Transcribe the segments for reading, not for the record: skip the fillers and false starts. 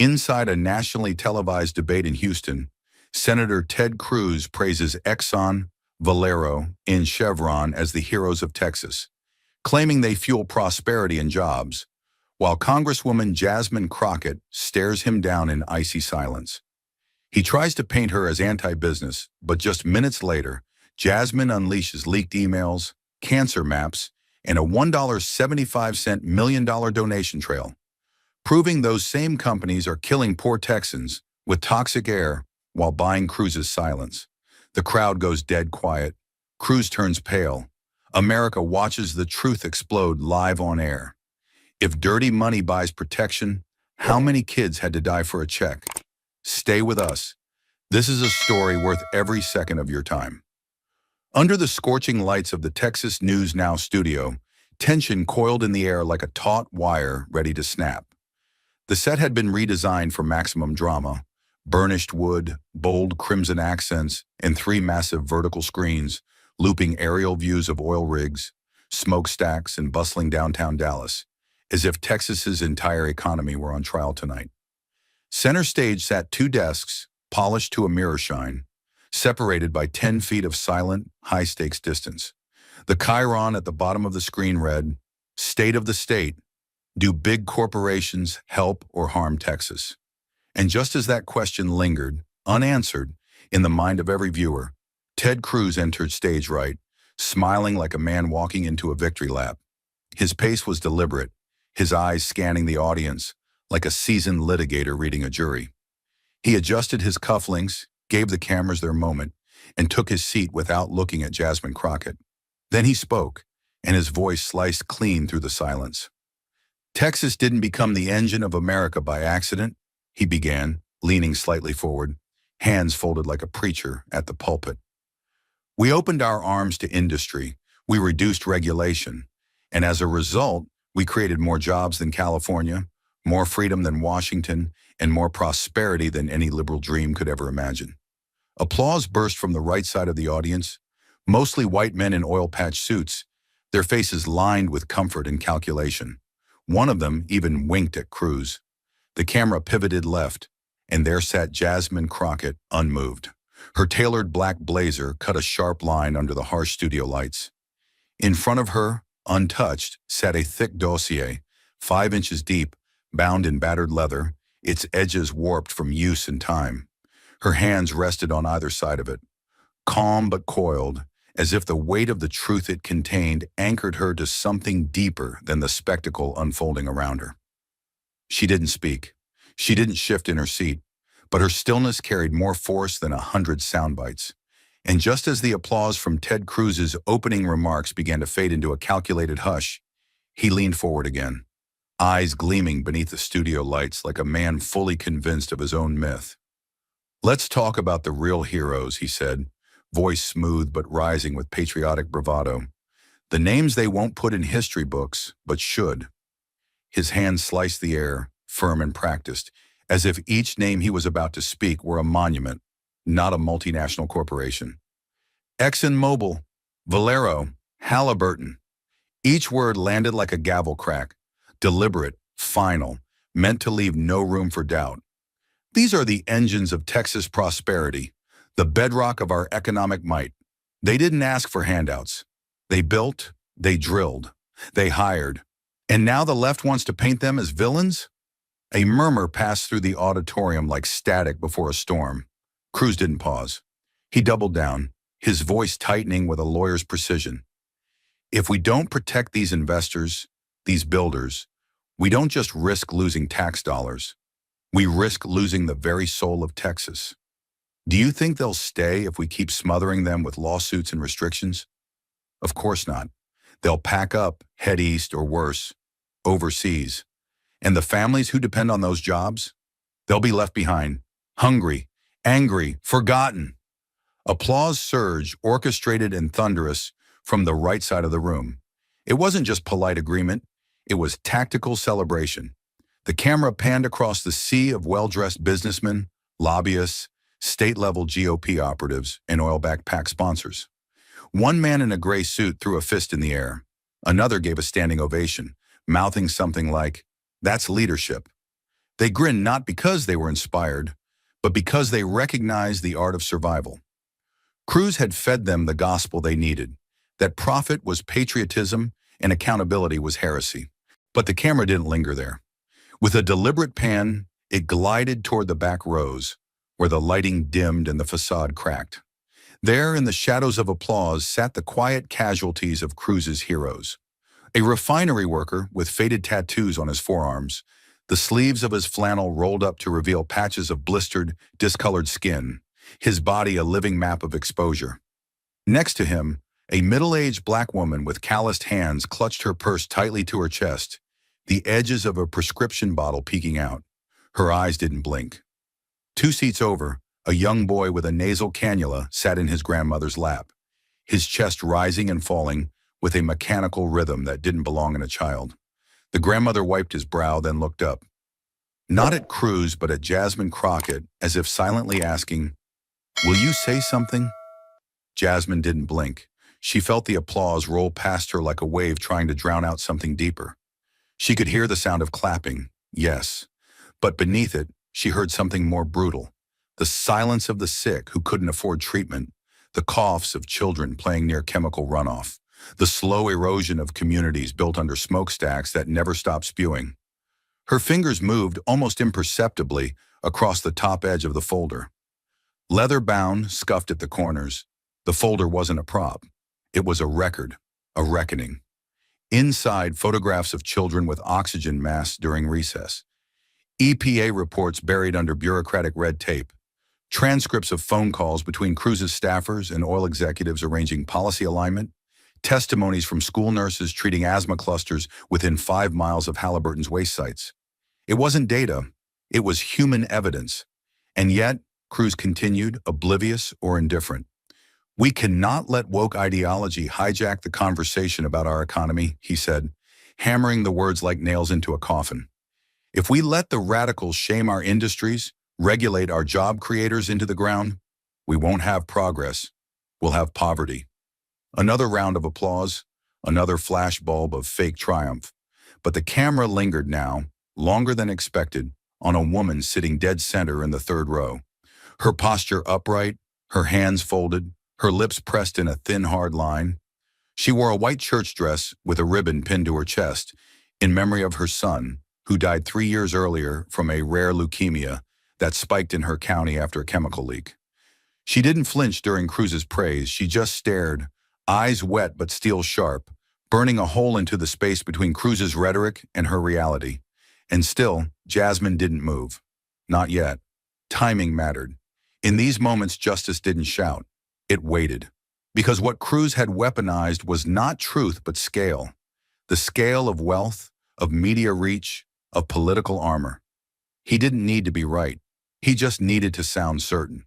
Inside a nationally televised debate in Houston, Senator Ted Cruz praises Exxon, Valero, and Chevron as the heroes of Texas, claiming they fuel prosperity and jobs, while Congresswoman Jasmine Crockett stares him down in icy silence. He tries to paint her as anti-business, but just minutes later, Jasmine unleashes leaked emails, cancer maps, and a $1.75 million donation trail, proving those same companies are killing poor Texans with toxic air while buying Cruz's silence. The crowd goes dead quiet. Cruz turns pale. America watches the truth explode live on air. If dirty money buys protection, how many kids had to die for a check? Stay with us. This is a story worth every second of your time. Under the scorching lights of the Texas News Now studio, tension coiled in the air like a taut wire ready to snap. The set had been redesigned for maximum drama: burnished wood, bold crimson accents, and three massive vertical screens, looping aerial views of oil rigs, smokestacks, and bustling downtown Dallas, as if Texas's entire economy were on trial tonight. Center stage sat two desks, polished to a mirror shine, separated by 10 feet of silent, high-stakes distance. The chyron at the bottom of the screen read, "State of the State. Do big corporations help or harm Texas?" And just as that question lingered, unanswered, in the mind of every viewer, Ted Cruz entered stage right, smiling like a man walking into a victory lap. His pace was deliberate, his eyes scanning the audience like a seasoned litigator reading a jury. He adjusted his cufflinks, gave the cameras their moment, and took his seat without looking at Jasmine Crockett. Then he spoke, and his voice sliced clean through the silence. "Texas didn't become the engine of America by accident," he began, leaning slightly forward, hands folded like a preacher at the pulpit. "We opened our arms to industry, we reduced regulation, and as a result, we created more jobs than California, more freedom than Washington, and more prosperity than any liberal dream could ever imagine." Applause burst from the right side of the audience, mostly white men in oil-patch suits, their faces lined with comfort and calculation. One of them even winked at Cruz. The camera pivoted left, and there sat Jasmine Crockett, unmoved. Her tailored black blazer cut a sharp line under the harsh studio lights. In front of her, untouched, sat a thick dossier, 5 inches deep, bound in battered leather, its edges warped from use and time. Her hands rested on either side of it, calm but coiled, as if the weight of the truth it contained anchored her to something deeper than the spectacle unfolding around her. She didn't speak. She didn't shift in her seat, but her stillness carried more force than 100 sound bites. And just as the applause from Ted Cruz's opening remarks began to fade into a calculated hush, he leaned forward again, eyes gleaming beneath the studio lights like a man fully convinced of his own myth. "Let's talk about the real heroes," he said, voice smooth but rising with patriotic bravado. "The names they won't put in history books, but should." His hand sliced the air, firm and practiced, as if each name he was about to speak were a monument, not a multinational corporation. ExxonMobil, Valero, Halliburton. Each word landed like a gavel crack, deliberate, final, meant to leave no room for doubt. These are the engines of Texas prosperity, the bedrock of our economic might. They didn't ask for handouts. They built, they drilled, they hired. And now the left wants to paint them as villains? A murmur passed through the auditorium like static before a storm. Cruz didn't pause. He doubled down, his voice tightening with a lawyer's precision. "If we don't protect these investors, these builders, we don't just risk losing tax dollars. We risk losing the very soul of Texas. Do you think they'll stay if we keep smothering them with lawsuits and restrictions? Of course not. They'll pack up, head east, or worse, overseas. And the families who depend on those jobs? They'll be left behind, hungry, angry, forgotten." Applause surged, orchestrated and thunderous, from the right side of the room. It wasn't just polite agreement, it was tactical celebration. The camera panned across the sea of well-dressed businessmen, lobbyists, state-level GOP operatives, and oil-backed PAC sponsors. One man in a gray suit threw a fist in the air. Another gave a standing ovation, mouthing something like, "That's leadership." They grinned not because they were inspired, but because they recognized the art of survival. Cruz had fed them the gospel they needed, that profit was patriotism and accountability was heresy. But the camera didn't linger there. With a deliberate pan, it glided toward the back rows, where the lighting dimmed and the facade cracked. There, in the shadows of applause, sat the quiet casualties of Cruz's heroes. A refinery worker with faded tattoos on his forearms, the sleeves of his flannel rolled up to reveal patches of blistered, discolored skin, his body a living map of exposure. Next to him, a middle-aged black woman with calloused hands clutched her purse tightly to her chest, the edges of a prescription bottle peeking out. Her eyes didn't blink. 2 seats over, a young boy with a nasal cannula sat in his grandmother's lap, his chest rising and falling with a mechanical rhythm that didn't belong in a child. The grandmother wiped his brow, then looked up. Not at Cruz, but at Jasmine Crockett, as if silently asking, "Will you say something?" Jasmine didn't blink. She felt the applause roll past her like a wave trying to drown out something deeper. She could hear the sound of clapping, yes, but beneath it, she heard something more brutal. The silence of the sick who couldn't afford treatment, the coughs of children playing near chemical runoff, the slow erosion of communities built under smokestacks that never stopped spewing. Her fingers moved almost imperceptibly across the top edge of the folder. Leather-bound, scuffed at the corners, the folder wasn't a prop. It was a record, a reckoning. Inside, photographs of children with oxygen masks during recess. EPA reports buried under bureaucratic red tape. Transcripts of phone calls between Cruz's staffers and oil executives arranging policy alignment. Testimonies from school nurses treating asthma clusters within 5 miles of Halliburton's waste sites. It wasn't data, it was human evidence. And yet, Cruz continued, oblivious or indifferent. "We cannot let woke ideology hijack the conversation about our economy," he said, hammering the words like nails into a coffin. "If we let the radicals shame our industries, regulate our job creators into the ground, we won't have progress, we'll have poverty." Another round of applause, another flashbulb of fake triumph. But the camera lingered now, longer than expected, on a woman sitting dead center in the 3rd row. Her posture upright, her hands folded, her lips pressed in a thin, hard line. She wore a white church dress with a ribbon pinned to her chest, in memory of her son, who died 3 years earlier from a rare leukemia that spiked in her county after a chemical leak. She didn't flinch during Cruz's praise, she just stared, eyes wet but steel sharp, burning a hole into the space between Cruz's rhetoric and her reality. And still, Jasmine didn't move. Not yet. Timing mattered. In these moments, justice didn't shout. It waited. Because what Cruz had weaponized was not truth but scale. The scale of wealth, of media reach, of political armor. He didn't need to be right. He just needed to sound certain.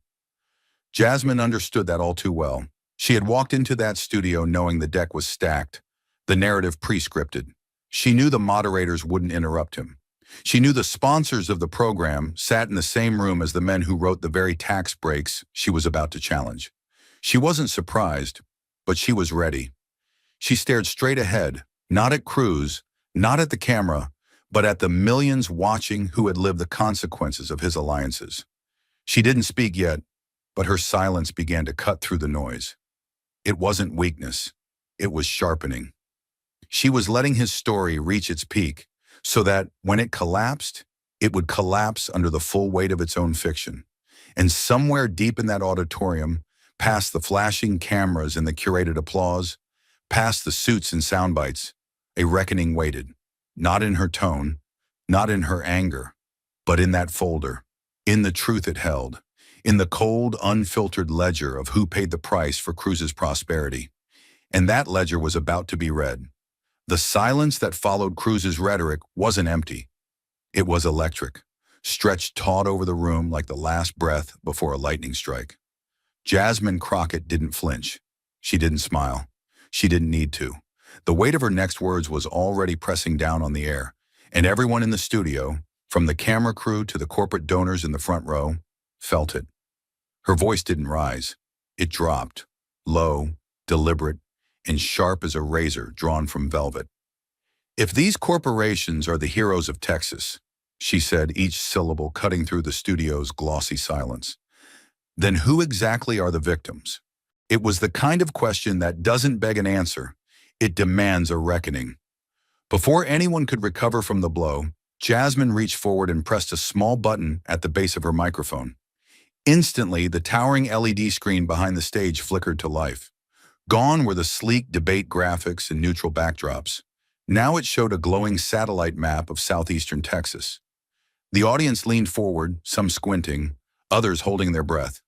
Jasmine understood that all too well. She had walked into that studio knowing the deck was stacked, the narrative pre-scripted. She knew the moderators wouldn't interrupt him. She knew the sponsors of the program sat in the same room as the men who wrote the very tax breaks she was about to challenge. She wasn't surprised, but she was ready. She stared straight ahead, not at Cruz, not at the camera, but at the millions watching who had lived the consequences of his alliances. She didn't speak yet, but her silence began to cut through the noise. It wasn't weakness. It was sharpening. She was letting his story reach its peak so that, when it collapsed, it would collapse under the full weight of its own fiction. And somewhere deep in that auditorium, past the flashing cameras and the curated applause, past the suits and sound bites, a reckoning waited. Not in her tone, not in her anger, but in that folder, in the truth it held, in the cold, unfiltered ledger of who paid the price for Cruz's prosperity. And that ledger was about to be read. The silence that followed Cruz's rhetoric wasn't empty. It was electric, stretched taut over the room like the last breath before a lightning strike. Jasmine Crockett didn't flinch. She didn't smile. She didn't need to. The weight of her next words was already pressing down on the air, and everyone in the studio, from the camera crew to the corporate donors in the front row, felt it. Her voice didn't rise. It dropped, low, deliberate, and sharp as a razor drawn from velvet. "If these corporations are the heroes of Texas," she said, each syllable cutting through the studio's glossy silence. Then who exactly are the victims? It was the kind of question that doesn't beg an answer. It demands a reckoning. Before anyone could recover from the blow, Jasmine reached forward and pressed a small button at the base of her microphone. Instantly, the towering LED screen behind the stage flickered to life. Gone were the sleek debate graphics and neutral backdrops. Now it showed a glowing satellite map of southeastern Texas. The audience leaned forward, some squinting, others holding their breath.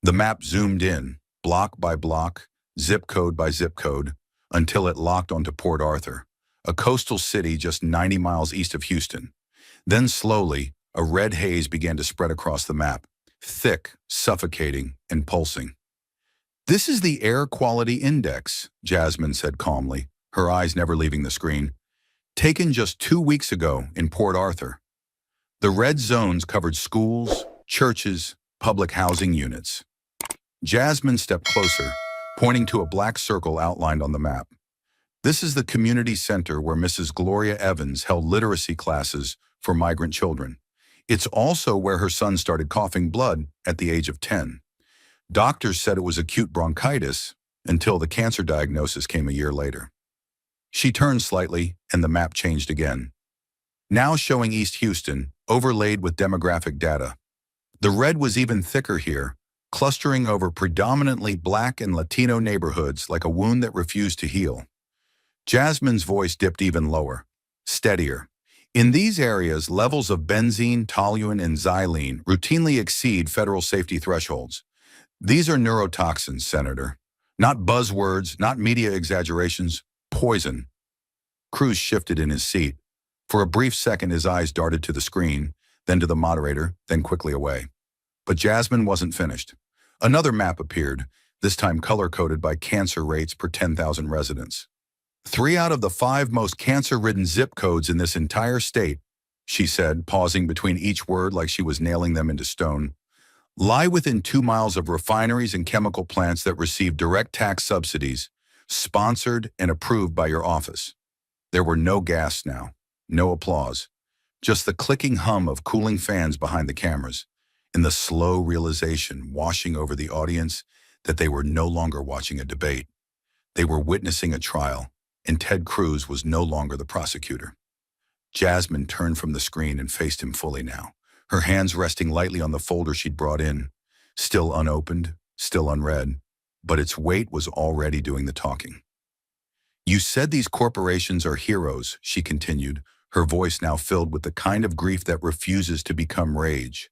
The map zoomed in, block by block, zip code by zip code, until it locked onto Port Arthur, a coastal city just 90 miles east of Houston. Then slowly, a red haze began to spread across the map, thick, suffocating, and pulsing. "This is the air quality index," Jasmine said calmly, her eyes never leaving the screen. "Taken just 2 weeks ago in Port Arthur." The red zones covered schools, churches, public housing units. Jasmine stepped closer, pointing to a black circle outlined on the map. "This is the community center where Mrs. Gloria Evans held literacy classes for migrant children. It's also where her son started coughing blood at the age of 10. Doctors said it was acute bronchitis until the cancer diagnosis came a year later." She turned slightly, and the map changed again, now showing East Houston, overlaid with demographic data. The red was even thicker here, clustering over predominantly Black and Latino neighborhoods like a wound that refused to heal. Jasmine's voice dipped even lower, steadier. "In these areas, levels of benzene, toluene, and xylene routinely exceed federal safety thresholds. These are neurotoxins, Senator. Not buzzwords, not media exaggerations, poison." Cruz shifted in his seat. For a brief second, his eyes darted to the screen, then to the moderator, then quickly away. But Jasmine wasn't finished. Another map appeared, this time color-coded by cancer rates per 10,000 residents. 3 out of the 5 most cancer-ridden zip codes in this entire state," she said, pausing between each word like she was nailing them into stone, "lie within 2 miles of refineries and chemical plants that receive direct tax subsidies, sponsored and approved by your office." There were no gasps now, no applause, just the clicking hum of cooling fans behind the cameras, and the slow realization washing over the audience that they were no longer watching a debate. They were witnessing a trial, and Ted Cruz was no longer the prosecutor. Jasmine turned from the screen and faced him fully now, her hands resting lightly on the folder she'd brought in, still unopened, still unread, but its weight was already doing the talking. "You said these corporations are heroes," she continued, her voice now filled with the kind of grief that refuses to become rage.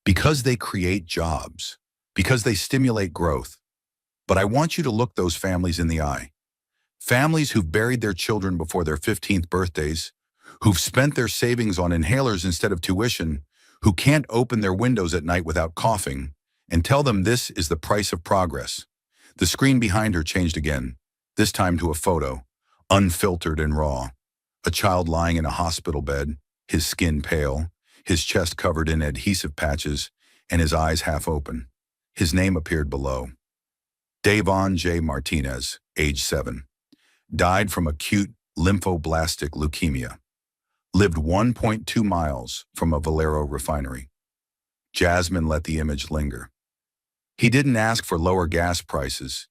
"Because they create jobs, because they stimulate growth. But I want you to look those families in the eye. Families who've buried their children before their 15th birthdays, who've spent their savings on inhalers instead of tuition, who can't open their windows at night without coughing, and tell them this is the price of progress." The screen behind her changed again, this time to a photo, unfiltered and raw. A child lying in a hospital bed, his skin pale, his chest covered in adhesive patches, and his eyes half open. His name appeared below. Davon J. Martinez, age 7. Died from acute lymphoblastic leukemia. Lived 1.2 miles from a Valero refinery. Jasmine let the image linger. He didn't ask for lower gas prices.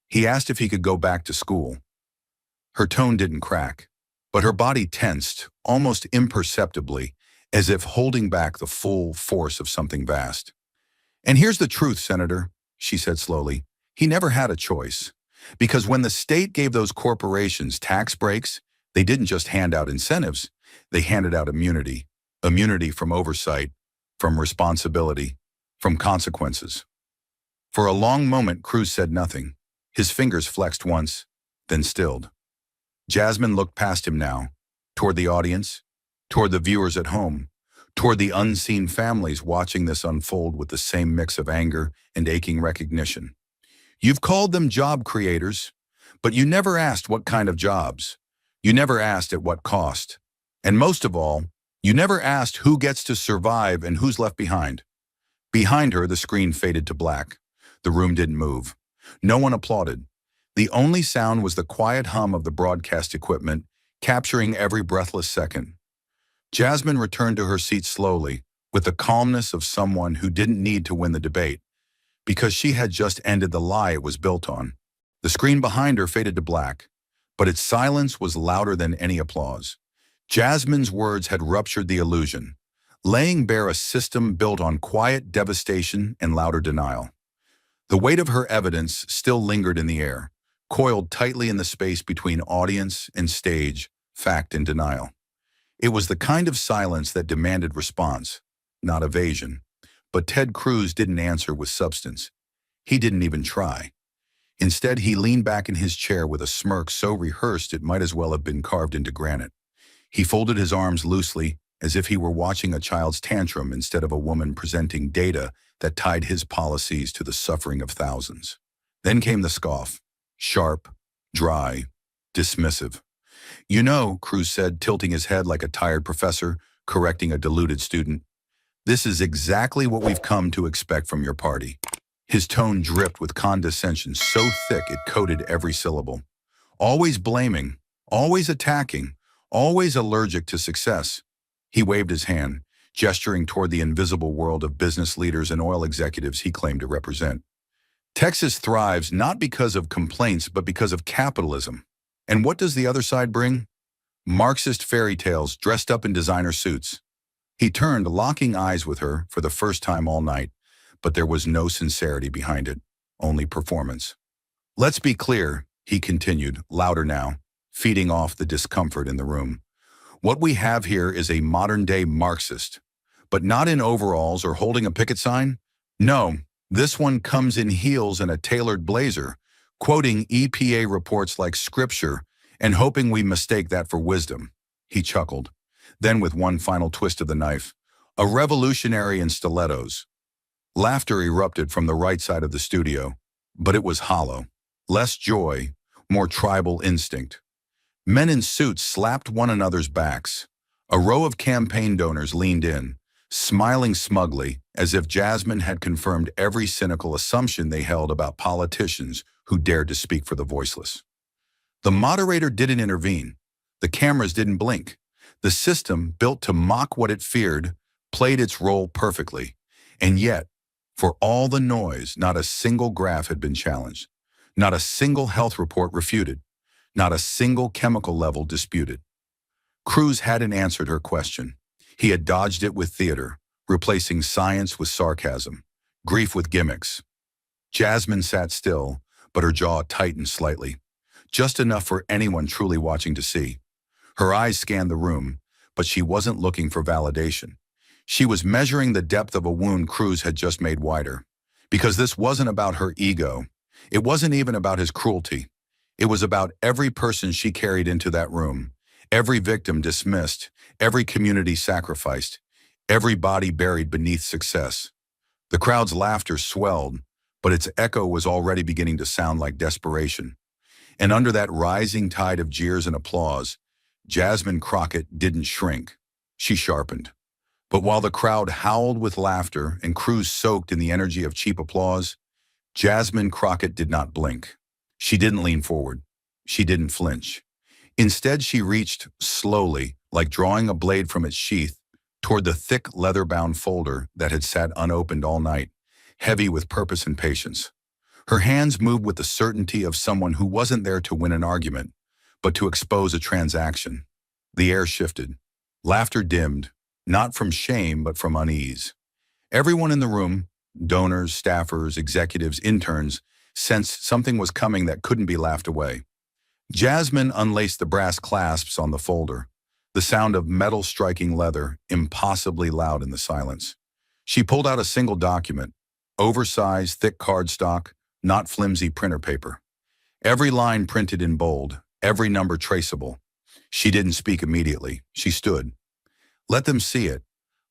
He asked if he could go back to school. Her tone didn't crack, but her body tensed, almost imperceptibly, as if holding back the full force of something vast. "And here's the truth, Senator," she said slowly. "He never had a choice. Because when the state gave those corporations tax breaks, they didn't just hand out incentives, they handed out immunity. Immunity from oversight, from responsibility, from consequences." For a long moment, Cruz said nothing. His fingers flexed once, then stilled. Jasmine looked past him now, toward the audience, toward the viewers at home, toward the unseen families watching this unfold with the same mix of anger and aching recognition. "You've called them job creators, but you never asked what kind of jobs. You never asked at what cost. And most of all, you never asked who gets to survive and who's left behind." Behind her, the screen faded to black. The room didn't move. No one applauded. The only sound was the quiet hum of the broadcast equipment, capturing every breathless second. Jasmine returned to her seat slowly, with the calmness of someone who didn't need to win the debate, because she had just ended the lie it was built on. The screen behind her faded to black, but its silence was louder than any applause. Jasmine's words had ruptured the illusion, laying bare a system built on quiet devastation and louder denial. The weight of her evidence still lingered in the air, coiled tightly in the space between audience and stage, fact and denial. It was the kind of silence that demanded response, not evasion. But Ted Cruz didn't answer with substance. He didn't even try. Instead, he leaned back in his chair with a smirk so rehearsed it might as well have been carved into granite. He folded his arms loosely, as if he were watching a child's tantrum instead of a woman presenting data that tied his policies to the suffering of thousands. Then came the scoff, sharp, dry, dismissive. "You know," Cruz said, tilting his head like a tired professor correcting a deluded student, "this is exactly what we've come to expect from your party." His tone dripped with condescension so thick it coated every syllable. Always blaming, always attacking, always allergic to success. He waved his hand, gesturing toward the invisible world of business leaders and oil executives he claimed to represent. Texas thrives not because of complaints, but because of capitalism. And what does the other side bring? Marxist fairy tales dressed up in designer suits. He turned, locking eyes with her for the first time all night, but there was no sincerity behind it, only performance. "Let's be clear," he continued, louder now, feeding off the discomfort in the room. "What we have here is a modern-day Marxist, but not in overalls or holding a picket sign. No, this one comes in heels and a tailored blazer, quoting EPA reports like scripture and hoping we mistake that for wisdom." He chuckled. Then, with one final twist of the knife, "A revolutionary in stilettos." Laughter erupted from the right side of the studio, but it was hollow. Less joy, more tribal instinct. Men in suits slapped one another's backs. A row of campaign donors leaned in, smiling smugly as if Jasmine had confirmed every cynical assumption they held about politicians who dared to speak for the voiceless. The moderator didn't intervene. The cameras didn't blink. The system, built to mock what it feared, played its role perfectly. And yet, for all the noise, not a single graph had been challenged. Not a single health report refuted. Not a single chemical level disputed. Cruz hadn't answered her question. He had dodged it with theater, replacing science with sarcasm, grief with gimmicks. Jasmine sat still, but her jaw tightened slightly, just enough for anyone truly watching to see. Her eyes scanned the room, but she wasn't looking for validation. She was measuring the depth of a wound Cruz had just made wider. Because this wasn't about her ego. It wasn't even about his cruelty. It was about every person she carried into that room, every victim dismissed, every community sacrificed, every body buried beneath success. The crowd's laughter swelled, but its echo was already beginning to sound like desperation. And under that rising tide of jeers and applause, Jasmine Crockett didn't shrink. She sharpened. But while the crowd howled with laughter and Cruz soaked in the energy of cheap applause, Jasmine Crockett did not blink. She didn't lean forward. She didn't flinch. Instead, she reached slowly, like drawing a blade from its sheath, toward the thick leather-bound folder that had sat unopened all night, heavy with purpose and patience. Her hands moved with the certainty of someone who wasn't there to win an argument, but to expose a transaction. The air shifted. Laughter dimmed, not from shame, but from unease. Everyone in the room, donors, staffers, executives, interns, sensed something was coming that couldn't be laughed away. Jasmine unlaced the brass clasps on the folder, the sound of metal striking leather, impossibly loud in the silence. She pulled out a single document, oversized, thick cardstock, not flimsy printer paper. Every line printed in bold, every number traceable. She didn't speak immediately. She stood. Let them see it.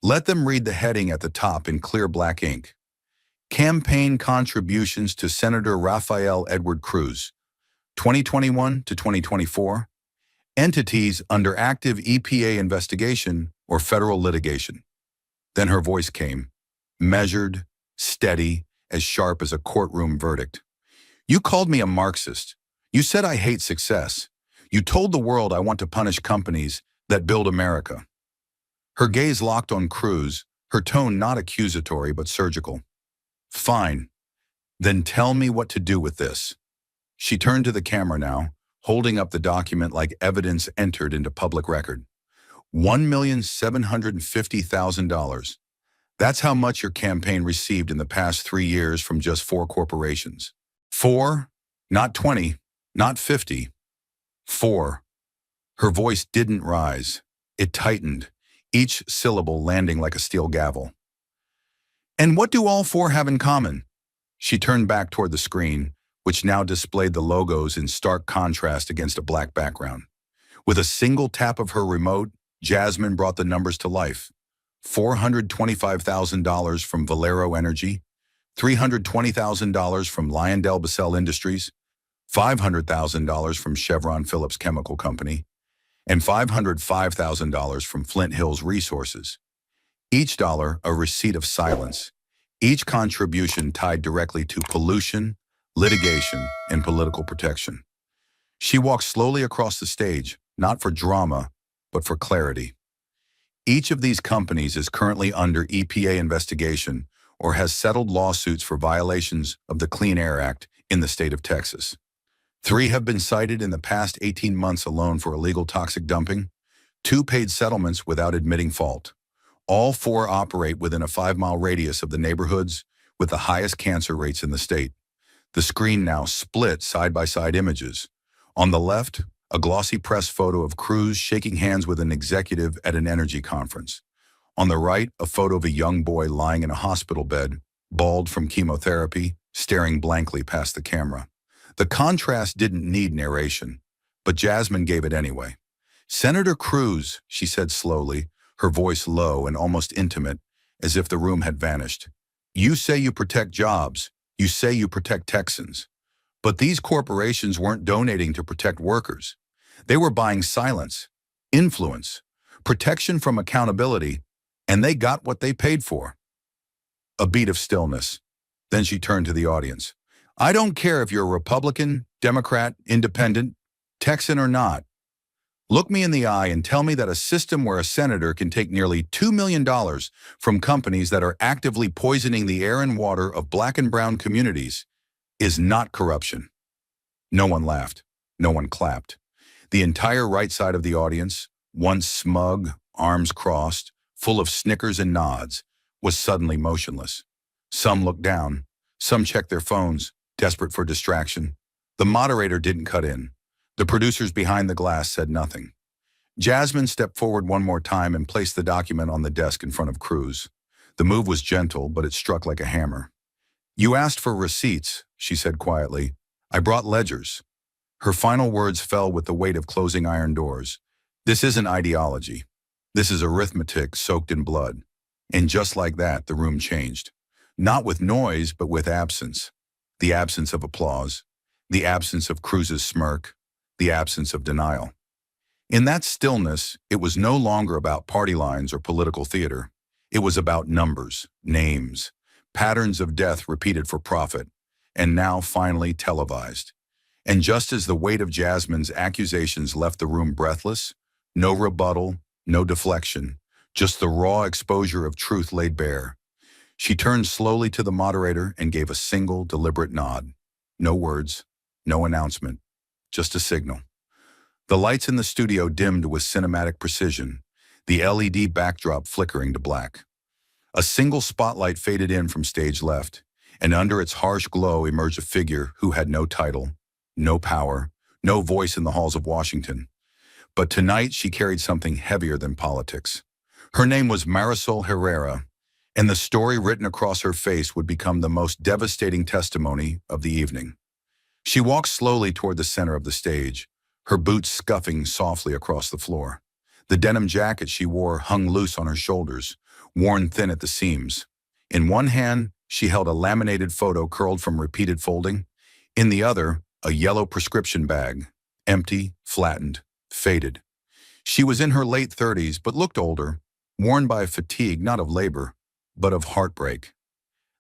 Let them read the heading at the top in clear black ink. Campaign Contributions to Senator Rafael Edward Cruz, 2021 to 2024. Entities under active EPA investigation or federal litigation. Then her voice came, measured, steady, as sharp as a courtroom verdict. You called me a Marxist. You said I hate success. You told the world I want to punish companies that build America. Her gaze locked on Cruz, her tone not accusatory but surgical. Fine. Then tell me what to do with this. She turned to the camera now, holding up the document like evidence entered into public record. $1,750,000. That's how much your campaign received in the past 3 years from just 4 corporations. 4, not 20, not 50. 4. Her voice didn't rise. It tightened, each syllable landing like a steel gavel. And what do all 4 have in common? She turned back toward the screen, which now displayed the logos in stark contrast against a black background. With a single tap of her remote, Jasmine brought the numbers to life. $425,000 from Valero Energy, $320,000 from LyondellBasell Industries, $500,000 from Chevron Phillips Chemical Company, and $505,000 from Flint Hills Resources. Each dollar a receipt of silence, each contribution tied directly to pollution, litigation, and political protection. She walked slowly across the stage, not for drama, but for clarity. Each of these companies is currently under EPA investigation or has settled lawsuits for violations of the Clean Air Act in the state of Texas. 3 have been cited in the past 18 months alone for illegal toxic dumping. 2 paid settlements without admitting fault. All 4 operate within a 5-mile radius of the neighborhoods with the highest cancer rates in the state. The screen now split side-by-side images. On the left, a glossy press photo of Cruz shaking hands with an executive at an energy conference. On the right, a photo of a young boy lying in a hospital bed, bald from chemotherapy, staring blankly past the camera. The contrast didn't need narration, but Jasmine gave it anyway. Senator Cruz, she said slowly, her voice low and almost intimate, as if the room had vanished. You say you protect jobs. You say you protect Texans. But these corporations weren't donating to protect workers. They were buying silence, influence, protection from accountability, and they got what they paid for. A beat of stillness. Then she turned to the audience. I don't care if you're a Republican, Democrat, Independent, Texan or not. Look me in the eye and tell me that a system where a senator can take nearly $2 million from companies that are actively poisoning the air and water of Black and brown communities is not corruption. No one laughed. No one clapped. The entire right side of the audience, once smug, arms crossed, full of snickers and nods, was suddenly motionless. Some looked down. Some checked their phones, desperate for distraction. The moderator didn't cut in. The producers behind the glass said nothing. Jasmine stepped forward one more time and placed the document on the desk in front of Cruz. The move was gentle, but it struck like a hammer. You asked for receipts, she said quietly. I brought ledgers. Her final words fell with the weight of closing iron doors. This isn't ideology. This is arithmetic soaked in blood. And just like that, the room changed. Not with noise, but with absence. The absence of applause. The absence of Cruz's smirk. The absence of denial. In that stillness, it was no longer about party lines or political theater. It was about numbers, names, patterns of death repeated for profit, and now finally televised. And just as the weight of Jasmine's accusations left the room breathless, no rebuttal, no deflection, just the raw exposure of truth laid bare, she turned slowly to the moderator and gave a single, deliberate nod. No words, no announcement. Just a signal. The lights in the studio dimmed with cinematic precision, the LED backdrop flickering to black. A single spotlight faded in from stage left, and under its harsh glow emerged a figure who had no title, no power, no voice in the halls of Washington. But tonight she carried something heavier than politics. Her name was Marisol Herrera, and the story written across her face would become the most devastating testimony of the evening. She walked slowly toward the center of the stage, her boots scuffing softly across the floor. The denim jacket she wore hung loose on her shoulders, worn thin at the seams. In one hand, she held a laminated photo curled from repeated folding. In the other, a yellow prescription bag, empty, flattened, faded. She was in her late 30s, but looked older, worn by fatigue not of labor, but of heartbreak.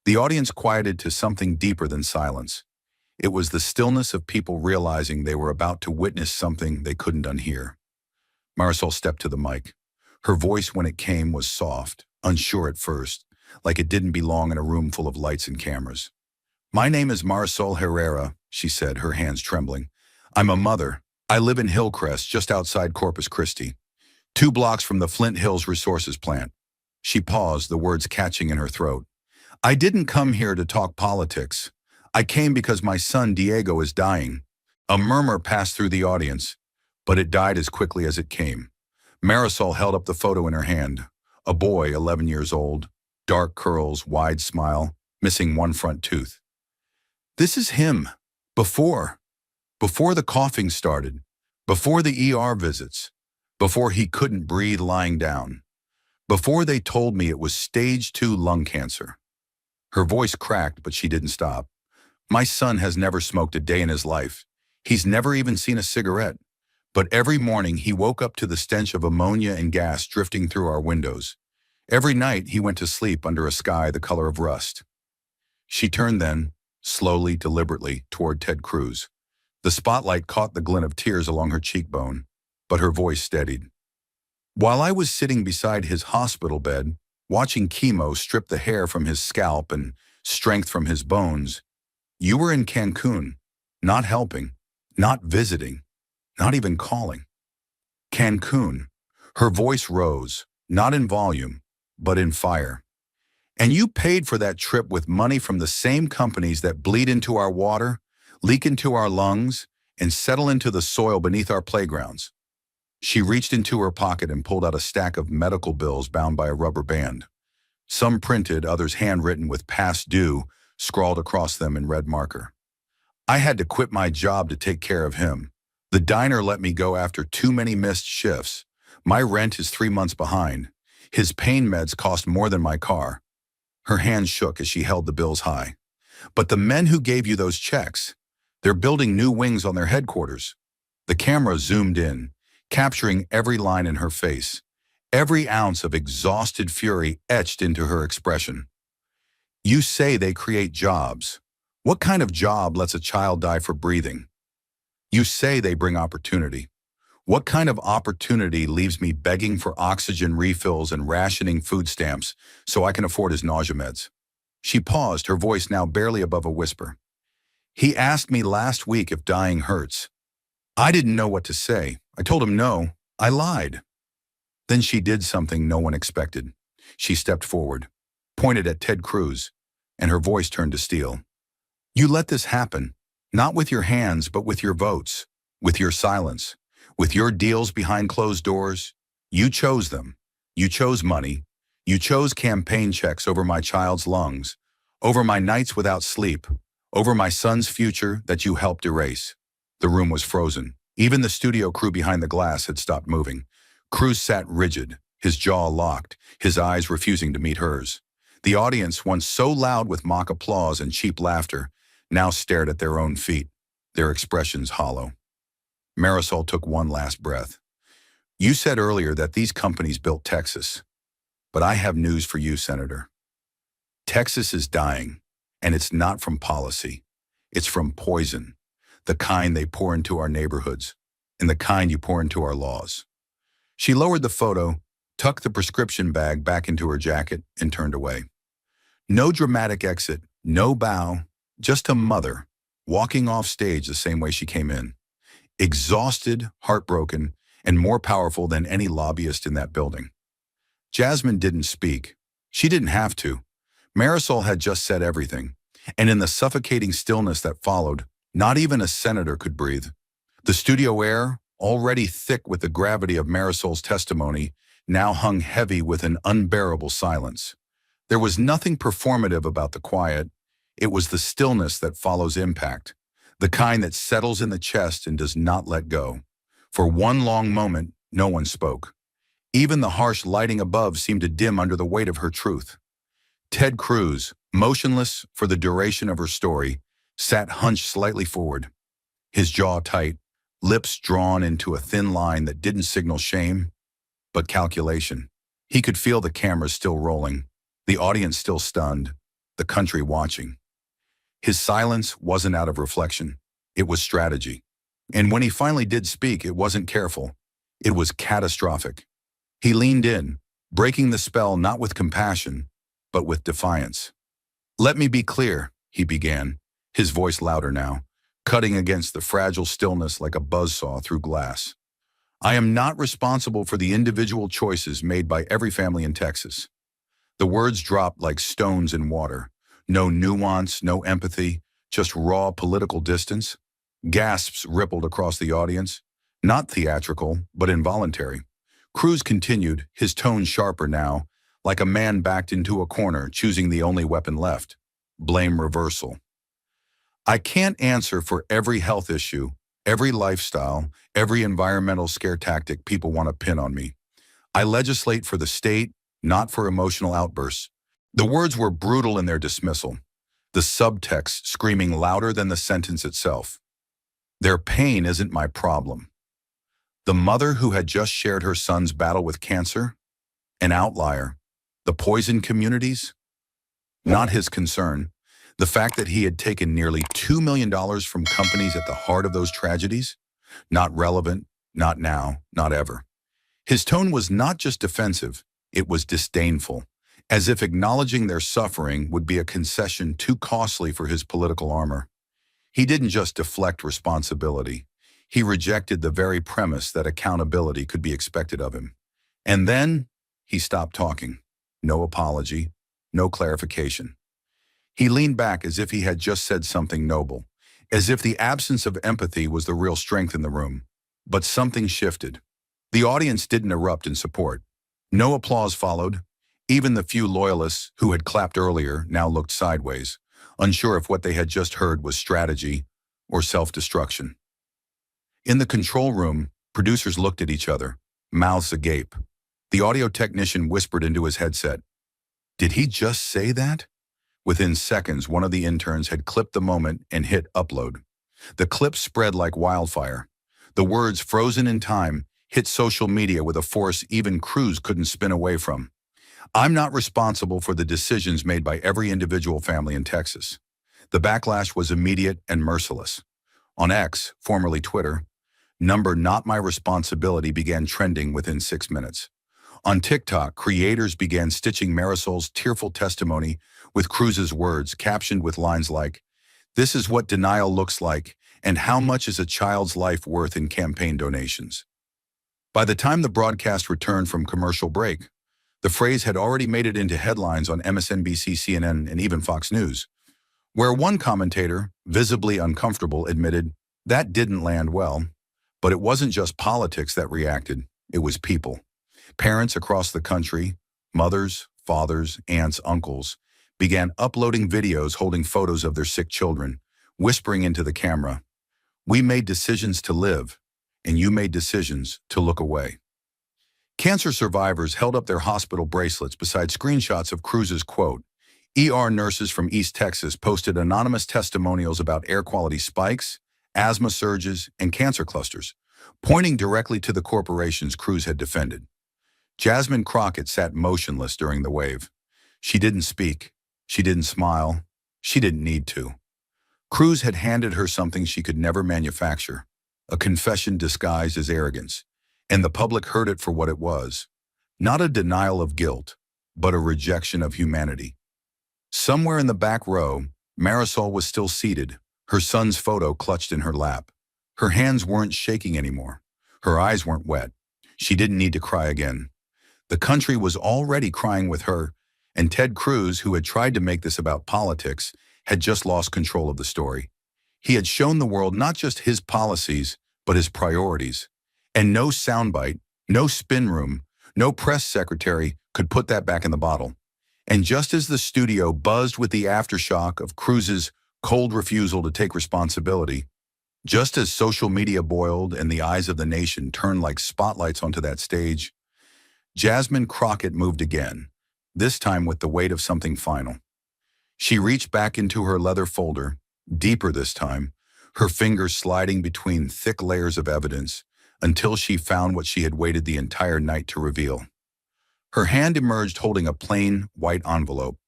The audience quieted to something deeper than silence. It was the stillness of people realizing they were about to witness something they couldn't unhear. Marisol stepped to the mic. Her voice when it came was soft, unsure at first, like it didn't belong in a room full of lights and cameras. "My name is Marisol Herrera," she said, her hands trembling. "I'm a mother. I live in Hillcrest, just outside Corpus Christi, 2 blocks from the Flint Hills Resources Plant." She paused, the words catching in her throat. "I didn't come here to talk politics. I came because my son Diego is dying." A murmur passed through the audience, but it died as quickly as it came. Marisol held up the photo in her hand. A boy, 11 years old, dark curls, wide smile, missing one front tooth. "This is him. Before the coughing started, before the ER visits, before he couldn't breathe lying down, before they told me it was stage 2 lung cancer." Her voice cracked, but she didn't stop. "My son has never smoked a day in his life. He's never even seen a cigarette. But every morning he woke up to the stench of ammonia and gas drifting through our windows. Every night he went to sleep under a sky the color of rust." She turned then, slowly, deliberately, toward Ted Cruz. The spotlight caught the glint of tears along her cheekbone, but her voice steadied. "While I was sitting beside his hospital bed, watching chemo strip the hair from his scalp and strength from his bones, you were in Cancun, not helping, not visiting, not even calling." Cancun. Her voice rose, not in volume, but in fire. "And you paid for that trip with money from the same companies that bleed into our water, leak into our lungs, and settle into the soil beneath our playgrounds." She reached into her pocket and pulled out a stack of medical bills bound by a rubber band. Some printed, others handwritten with "past due" scrawled across them in red marker. "I had to quit my job to take care of him. The diner let me go after too many missed shifts. My rent is 3 months behind. His pain meds cost more than my car." Her hands shook as she held the bills high. "But the men who gave you those checks, they're building new wings on their headquarters." The camera zoomed in, capturing every line in her face, every ounce of exhausted fury etched into her expression. "You say they create jobs. What kind of job lets a child die for breathing? You say they bring opportunity. What kind of opportunity leaves me begging for oxygen refills and rationing food stamps so I can afford his nausea meds?" She paused, her voice now barely above a whisper. "He asked me last week if dying hurts. I didn't know what to say. I told him no. I lied." Then she did something no one expected. She stepped forward, pointed at Ted Cruz, and her voice turned to steel. "You let this happen, not with your hands, but with your votes, with your silence, with your deals behind closed doors. You chose them. You chose money. You chose campaign checks over my child's lungs, over my nights without sleep, over my son's future that you helped erase." The room was frozen. Even the studio crew behind the glass had stopped moving. Cruz sat rigid, his jaw locked, his eyes refusing to meet hers. The audience, once so loud with mock applause and cheap laughter, now stared at their own feet, their expressions hollow. Marisol took one last breath. "You said earlier that these companies built Texas. But I have news for you, Senator. Texas is dying, and it's not from policy. It's from poison, the kind they pour into our neighborhoods, and the kind you pour into our laws." She lowered the photo, tucked the prescription bag back into her jacket, and turned away. No dramatic exit, no bow, just a mother, walking off stage the same way she came in. Exhausted, heartbroken, and more powerful than any lobbyist in that building. Jasmine didn't speak. She didn't have to. Marisol had just said everything, and in the suffocating stillness that followed, not even a senator could breathe. The studio air, already thick with the gravity of Marisol's testimony, now hung heavy with an unbearable silence. There was nothing performative about the quiet. It was the stillness that follows impact, the kind that settles in the chest and does not let go. For one long moment, no one spoke. Even the harsh lighting above seemed to dim under the weight of her truth. Ted Cruz, motionless for the duration of her story, sat hunched slightly forward, his jaw tight, lips drawn into a thin line that didn't signal shame, but calculation. He could feel the cameras still rolling, the audience still stunned, the country watching. His silence wasn't out of reflection. It was strategy. And when he finally did speak, it wasn't careful. It was catastrophic. He leaned in, breaking the spell not with compassion, but with defiance. "Let me be clear," he began, his voice louder now, cutting against the fragile stillness like a buzzsaw through glass. "I am not responsible for the individual choices made by every family in Texas." The words dropped like stones in water. No nuance, no empathy, just raw political distance. Gasps rippled across the audience, not theatrical, but involuntary. Cruz continued, his tone sharper now, like a man backed into a corner, choosing the only weapon left: blame reversal. "I can't answer for every health issue, every lifestyle, every environmental scare tactic people want to pin on me. I legislate for the state, not for emotional outbursts." The words were brutal in their dismissal, the subtext screaming louder than the sentence itself. Their pain isn't my problem. The mother who had just shared her son's battle with cancer? An outlier. The poison communities? Not his concern. The fact that he had taken nearly $2 million from companies at the heart of those tragedies? Not relevant, not now, not ever. His tone was not just defensive, it was disdainful, as if acknowledging their suffering would be a concession too costly for his political armor. He didn't just deflect responsibility. He rejected the very premise that accountability could be expected of him. And then he stopped talking. No apology, no clarification. He leaned back as if he had just said something noble, as if the absence of empathy was the real strength in the room. But something shifted. The audience didn't erupt in support. No applause followed. Even the few loyalists who had clapped earlier now looked sideways, unsure if what they had just heard was strategy or self-destruction. In the control room, producers looked at each other, mouths agape. The audio technician whispered into his headset, "Did he just say that?" Within seconds, one of the interns had clipped the moment and hit upload. The clip spread like wildfire. The words, frozen in time, hit social media with a force even Cruz couldn't spin away from. "I'm not responsible for the decisions made by every individual family in Texas." The backlash was immediate and merciless. On X, formerly Twitter, number "not my responsibility" began trending within 6 minutes. On TikTok, creators began stitching Marisol's tearful testimony with Cruz's words, captioned with lines like, "This is what denial looks like, and how much is a child's life worth in campaign donations." By the time the broadcast returned from commercial break, the phrase had already made it into headlines on MSNBC, CNN, and even Fox News, where one commentator, visibly uncomfortable, admitted, "That didn't land well." But it wasn't just politics that reacted, it was people. Parents across the country, mothers, fathers, aunts, uncles, began uploading videos holding photos of their sick children, whispering into the camera, "We made decisions to live, and you made decisions to look away." Cancer survivors held up their hospital bracelets beside screenshots of Cruz's quote. ER nurses from East Texas posted anonymous testimonials about air quality spikes, asthma surges, and cancer clusters, pointing directly to the corporations Cruz had defended. Jasmine Crockett sat motionless during the wave. She didn't speak. She didn't smile. She didn't need to. Cruz had handed her something she could never manufacture, a confession disguised as arrogance, and the public heard it for what it was. Not a denial of guilt, but a rejection of humanity. Somewhere in the back row, Marisol was still seated, her son's photo clutched in her lap. Her hands weren't shaking anymore. Her eyes weren't wet. She didn't need to cry again. The country was already crying with her, and Ted Cruz, who had tried to make this about politics, had just lost control of the story. He had shown the world not just his policies, but his priorities. And no soundbite, no spin room, no press secretary could put that back in the bottle. And just as the studio buzzed with the aftershock of Cruz's cold refusal to take responsibility, just as social media boiled and the eyes of the nation turned like spotlights onto that stage, Jasmine Crockett moved again, this time with the weight of something final. She reached back into her leather folder, deeper this time, her fingers sliding between thick layers of evidence until she found what she had waited the entire night to reveal. Her hand emerged holding a plain, white envelope,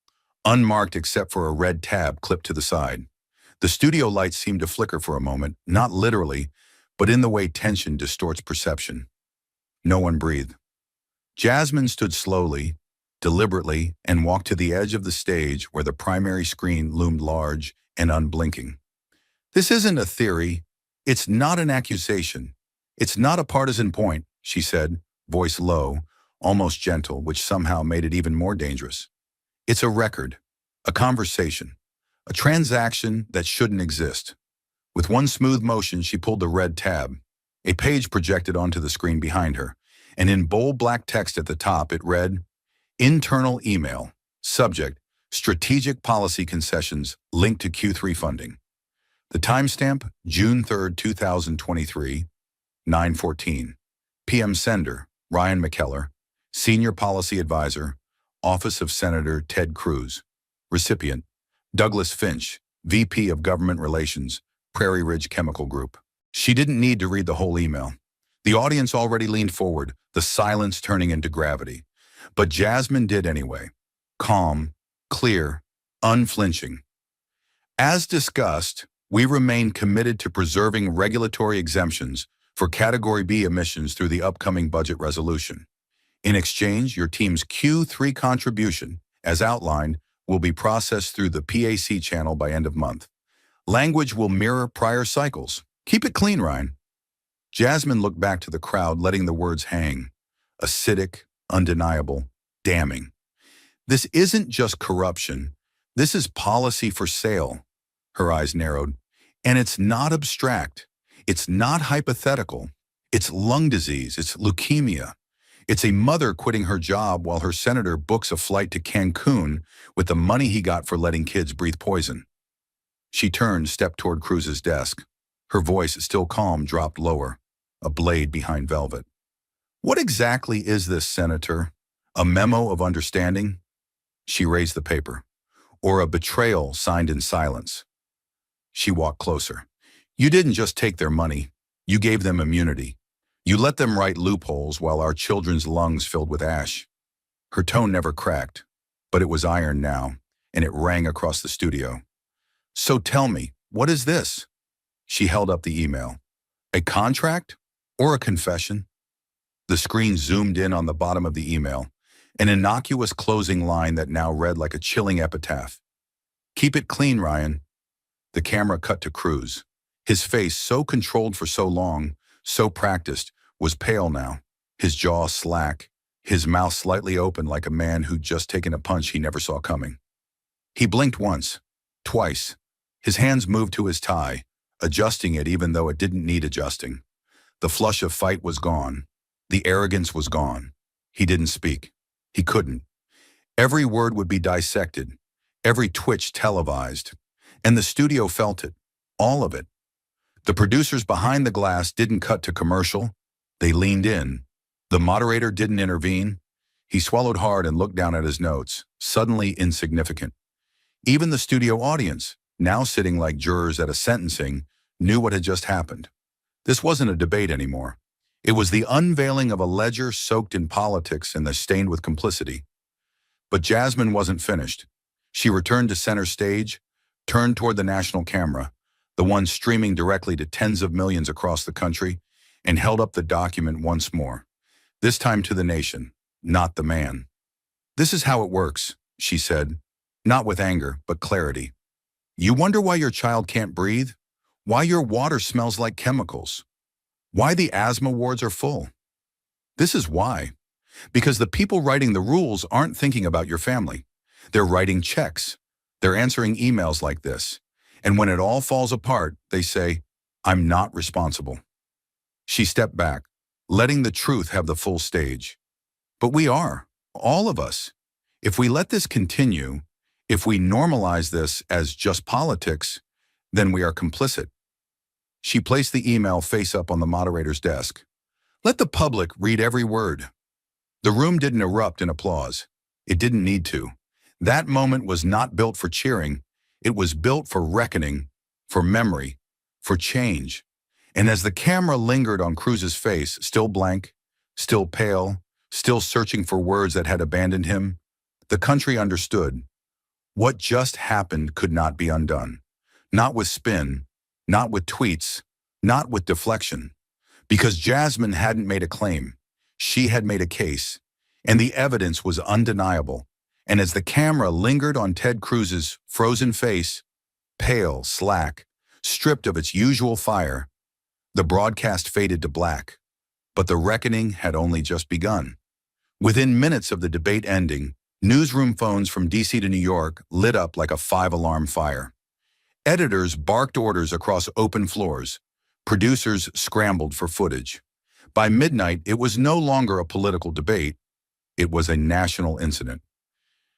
unmarked except for a red tab clipped to the side. The studio lights seemed to flicker for a moment, not literally, but in the way tension distorts perception. No one breathed. Jasmine stood slowly, deliberately, and walked to the edge of the stage where the primary screen loomed large and unblinking. This isn't a theory. It's not an accusation. It's not a partisan point, she said, voice low, almost gentle, which somehow made it even more dangerous. It's a record, a conversation, a transaction that shouldn't exist. With one smooth motion, she pulled the red tab. A page projected onto the screen behind her, and in bold black text at the top, it read, Internal email. Subject, Strategic Policy Concessions linked to Q3 funding. The timestamp, June 3, 2023, 9:14. PM Sender, Ryan McKellar, Senior Policy Advisor, Office of Senator Ted Cruz. Recipient, Douglas Finch, VP of Government Relations, Prairie Ridge Chemical Group. She didn't need to read the whole email. The audience already leaned forward, the silence turning into gravity. But Jasmine did anyway. Calm, clear, unflinching. As discussed, we remain committed to preserving regulatory exemptions for Category B emissions through the upcoming budget resolution. In exchange, your team's Q3 contribution, as outlined, will be processed through the PAC channel by end of month. Language will mirror prior cycles. Keep it clean, Ryan. Jasmine looked back to the crowd, letting the words hang. Acidic, undeniable, damning. This isn't just corruption. This is policy for sale. Her eyes narrowed. And it's not abstract. It's not hypothetical. It's lung disease. It's leukemia. It's a mother quitting her job while her senator books a flight to Cancun with the money he got for letting kids breathe poison. She turned, stepped toward Cruz's desk. Her voice, still calm, dropped lower, a blade behind velvet. What exactly is this, Senator? A memo of understanding? She raised the paper. Or a betrayal signed in silence? She walked closer. You didn't just take their money. You gave them immunity. You let them write loopholes while our children's lungs filled with ash. Her tone never cracked, but it was iron now, and it rang across the studio. So tell me, what is this? She held up the email. A contract or a confession? The screen zoomed in on the bottom of the email, an innocuous closing line that now read like a chilling epitaph. Keep it clean, Ryan. The camera cut to Cruz. His face, so controlled for so long, so practiced, was pale now, his jaw slack, his mouth slightly open like a man who'd just taken a punch he never saw coming. He blinked once, twice. His hands moved to his tie, adjusting it even though it didn't need adjusting. The flush of fight was gone. The arrogance was gone. He didn't speak. He couldn't. Every word would be dissected, every twitch televised. And the studio felt it, all of it. The producers behind the glass didn't cut to commercial. They leaned in. The moderator didn't intervene. He swallowed hard and looked down at his notes, suddenly insignificant. Even the studio audience, now sitting like jurors at a sentencing, knew what had just happened. This wasn't a debate anymore. It was the unveiling of a ledger soaked in politics and stained with complicity. But Jasmine wasn't finished. She returned to center stage, turned toward the national camera, the one streaming directly to tens of millions across the country, and held up the document once more, this time to the nation, not the man. This is how it works, she said, not with anger, but clarity. You wonder why your child can't breathe? Why your water smells like chemicals? Why the asthma wards are full? This is why. Because the people writing the rules aren't thinking about your family. They're writing checks. They're answering emails like this. And when it all falls apart, they say, I'm not responsible. She stepped back, letting the truth have the full stage. But we are, all of us. If we let this continue, if we normalize this as just politics, then we are complicit. She placed the email face up on the moderator's desk. Let the public read every word. The room didn't erupt in applause. It didn't need to. That moment was not built for cheering. It was built for reckoning, for memory, for change. And as the camera lingered on Cruz's face, still blank, still pale, still searching for words that had abandoned him, the country understood. What just happened could not be undone. Not with spin, not with tweets, not with deflection. Because Jasmine hadn't made a claim. She had made a case. And the evidence was undeniable. And as the camera lingered on Ted Cruz's frozen face, pale, slack, stripped of its usual fire, the broadcast faded to black. But the reckoning had only just begun. Within minutes of the debate ending, newsroom phones from D.C. to New York lit up like a five-alarm fire. Editors barked orders across open floors. Producers scrambled for footage. By midnight, it was no longer a political debate. It was a national incident.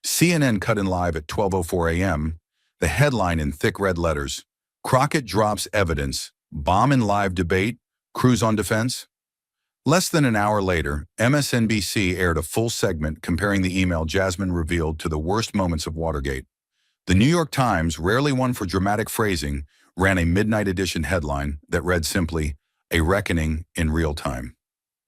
CNN cut in live at 12:04 a.m., the headline in thick red letters, "Crockett drops evidence, bomb in live debate, Cruz on defense." Less than an hour later, MSNBC aired a full segment comparing the email Jasmine revealed to the worst moments of Watergate. The New York Times, rarely one for dramatic phrasing, ran a midnight edition headline that read simply, "A reckoning in real time."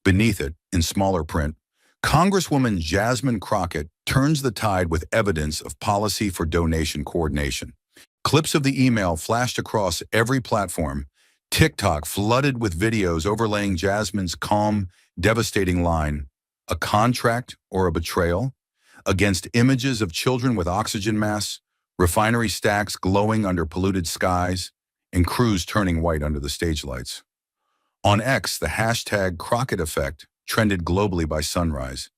Beneath it, in smaller print, Congresswoman Jasmine Crockett turns the tide with evidence of policy for donation coordination. Clips of the email flashed across every platform. TikTok flooded with videos overlaying Jasmine's calm, devastating line, "A contract or a betrayal?" against images of children with oxygen masks, refinery stacks glowing under polluted skies, and Cruz turning white under the stage lights. On X, the hashtag Crockett effect trended globally by sunrise,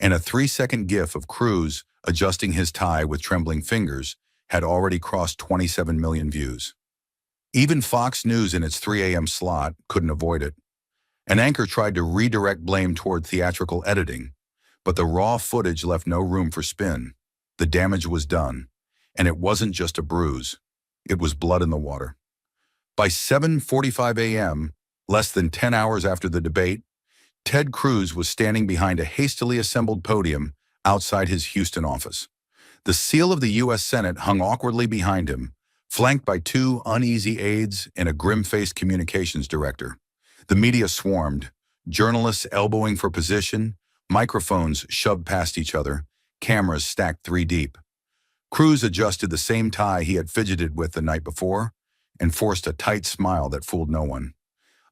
and a 3-second gif of Cruz adjusting his tie with trembling fingers had already crossed 27 million views. Even Fox News in its 3 a.m. slot couldn't avoid it. An anchor tried to redirect blame toward theatrical editing, but the raw footage left no room for spin. The damage was done, and it wasn't just a bruise. It was blood in the water. By 7:45 a.m., less than 10 hours after the debate, Ted Cruz was standing behind a hastily assembled podium outside his Houston office. The seal of the U.S. Senate hung awkwardly behind him, flanked by 2 uneasy aides and a grim-faced communications director. The media swarmed, journalists elbowing for position, microphones shoved past each other, cameras stacked 3 deep. Cruz adjusted the same tie he had fidgeted with the night before and forced a tight smile that fooled no one.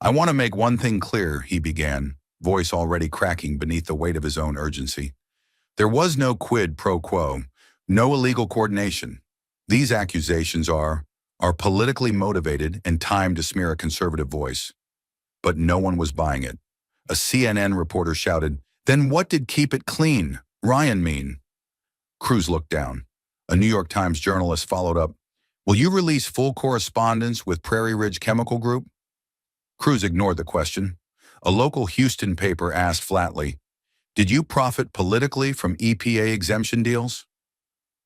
"I want to make one thing clear," he began, voice already cracking beneath the weight of his own urgency. "There was no quid pro quo, no illegal coordination. These accusations are politically motivated and timed to smear a conservative voice." But no one was buying it. A CNN reporter shouted, "Then what did 'keep it clean' Ryan mean?" Cruz looked down. A New York Times journalist followed up, "Will you release full correspondence with Prairie Ridge Chemical Group?" Cruz ignored the question. A local Houston paper asked flatly, "Did you profit politically from EPA exemption deals?"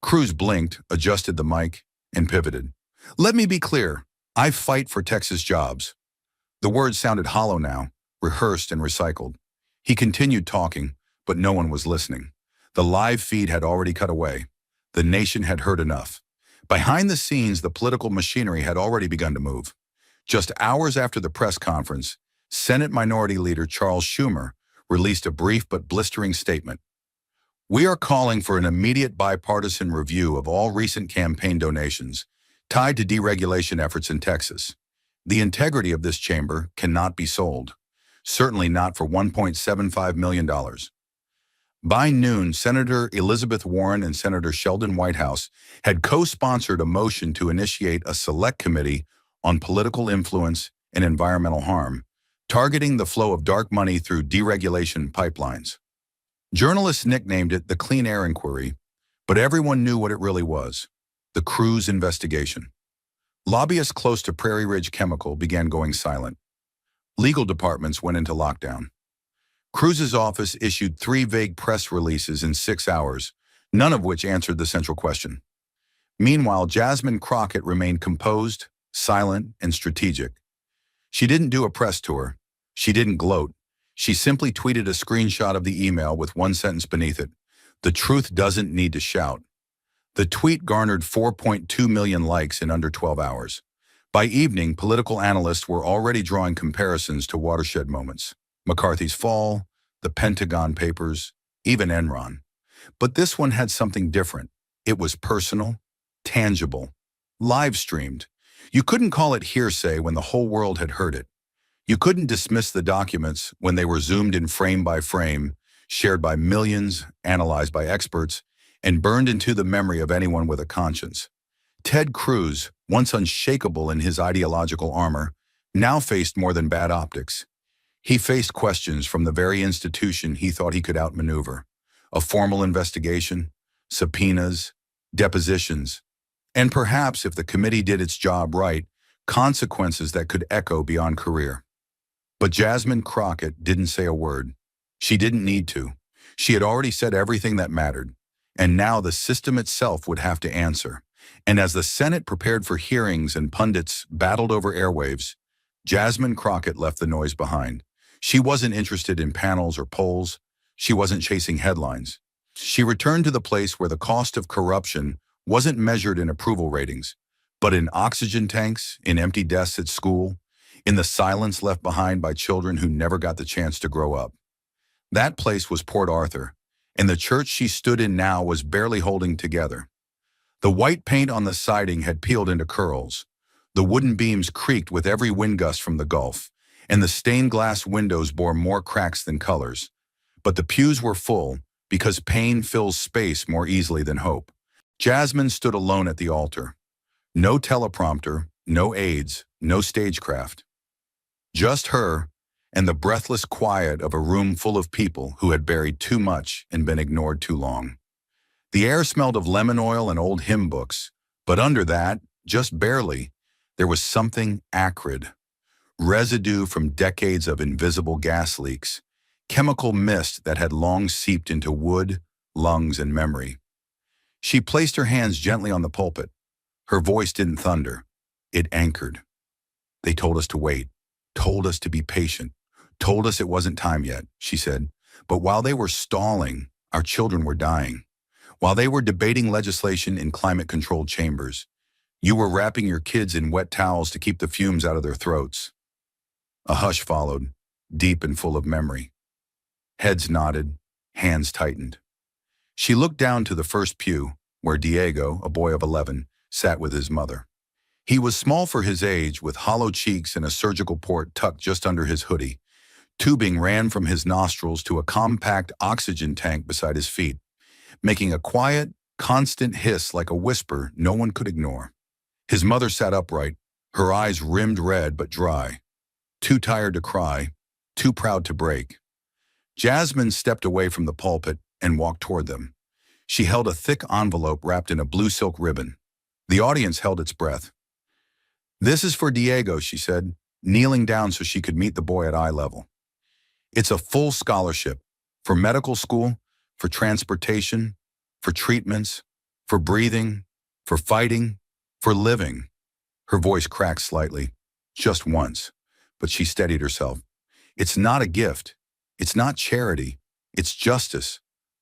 Cruz blinked, adjusted the mic, and pivoted. "Let me be clear. I fight for Texas jobs." The words sounded hollow now, rehearsed and recycled. He continued talking, but no one was listening. The live feed had already cut away. The nation had heard enough. Behind the scenes, the political machinery had already begun to move. Just hours after the press conference, Senate Minority Leader Charles Schumer released a brief but blistering statement. "We are calling for an immediate bipartisan review of all recent campaign donations tied to deregulation efforts in Texas. The integrity of this chamber cannot be sold, certainly not for $1.75 million. By noon, Senator Elizabeth Warren and Senator Sheldon Whitehouse had co-sponsored a motion to initiate a select committee on political influence and environmental harm, targeting the flow of dark money through deregulation pipelines. Journalists nicknamed it the Clean Air Inquiry, but everyone knew what it really was: the Cruz investigation. Lobbyists close to Prairie Ridge Chemical began going silent. Legal departments went into lockdown. Cruz's office issued 3 vague press releases in 6 hours, none of which answered the central question. Meanwhile, Jasmine Crockett remained composed, silent, and strategic. She didn't do a press tour. She didn't gloat. She simply tweeted a screenshot of the email with one sentence beneath it: "The truth doesn't need to shout." The tweet garnered 4.2 million likes in under 12 hours. By evening, political analysts were already drawing comparisons to watershed moments: McCarthy's fall, the Pentagon Papers, even Enron. But this one had something different. It was personal, tangible, live-streamed. You couldn't call it hearsay when the whole world had heard it. You couldn't dismiss the documents when they were zoomed in frame by frame, shared by millions, analyzed by experts, and burned into the memory of anyone with a conscience. Ted Cruz, once unshakable in his ideological armor, now faced more than bad optics. He faced questions from the very institution he thought he could outmaneuver. A formal investigation, subpoenas, depositions, and perhaps, if the committee did its job right, consequences that could echo beyond career. But Jasmine Crockett didn't say a word. She didn't need to. She had already said everything that mattered, and now the system itself would have to answer. And as the Senate prepared for hearings and pundits battled over airwaves, Jasmine Crockett left the noise behind. She wasn't interested in panels or polls. She wasn't chasing headlines. She returned to the place where the cost of corruption wasn't measured in approval ratings, but in oxygen tanks, in empty desks at school, in the silence left behind by children who never got the chance to grow up. That place was Port Arthur, and the church she stood in now was barely holding together. The white paint on the siding had peeled into curls. The wooden beams creaked with every wind gust from the Gulf, and the stained glass windows bore more cracks than colors. But the pews were full, because pain fills space more easily than hope. Jasmine stood alone at the altar. No teleprompter, no aides, no stagecraft. Just her and the breathless quiet of a room full of people who had buried too much and been ignored too long. The air smelled of lemon oil and old hymn books, but under that, just barely, there was something acrid. Residue from decades of invisible gas leaks, chemical mist that had long seeped into wood, lungs, and memory. She placed her hands gently on the pulpit. Her voice didn't thunder. It anchored. They told us to wait, told us to be patient, told us it wasn't time yet, she said. But while they were stalling, our children were dying. While they were debating legislation in climate-controlled chambers, you were wrapping your kids in wet towels to keep the fumes out of their throats. A hush followed, deep and full of memory. Heads nodded, hands tightened. She looked down to the first pew, where Diego, a boy of 11, sat with his mother. He was small for his age, with hollow cheeks and a surgical port tucked just under his hoodie. Tubing ran from his nostrils to a compact oxygen tank beside his feet, making a quiet, constant hiss like a whisper no one could ignore. His mother sat upright, her eyes rimmed red but dry. Too tired to cry, too proud to break. Jasmine stepped away from the pulpit and walked toward them. She held a thick envelope wrapped in a blue silk ribbon. The audience held its breath. "This is for Diego," she said, kneeling down so she could meet the boy at eye level. "It's a full scholarship for medical school, for transportation, for treatments, for breathing, for fighting, for living." Her voice cracked slightly, just once, but she steadied herself. "It's not a gift. It's not charity. It's justice.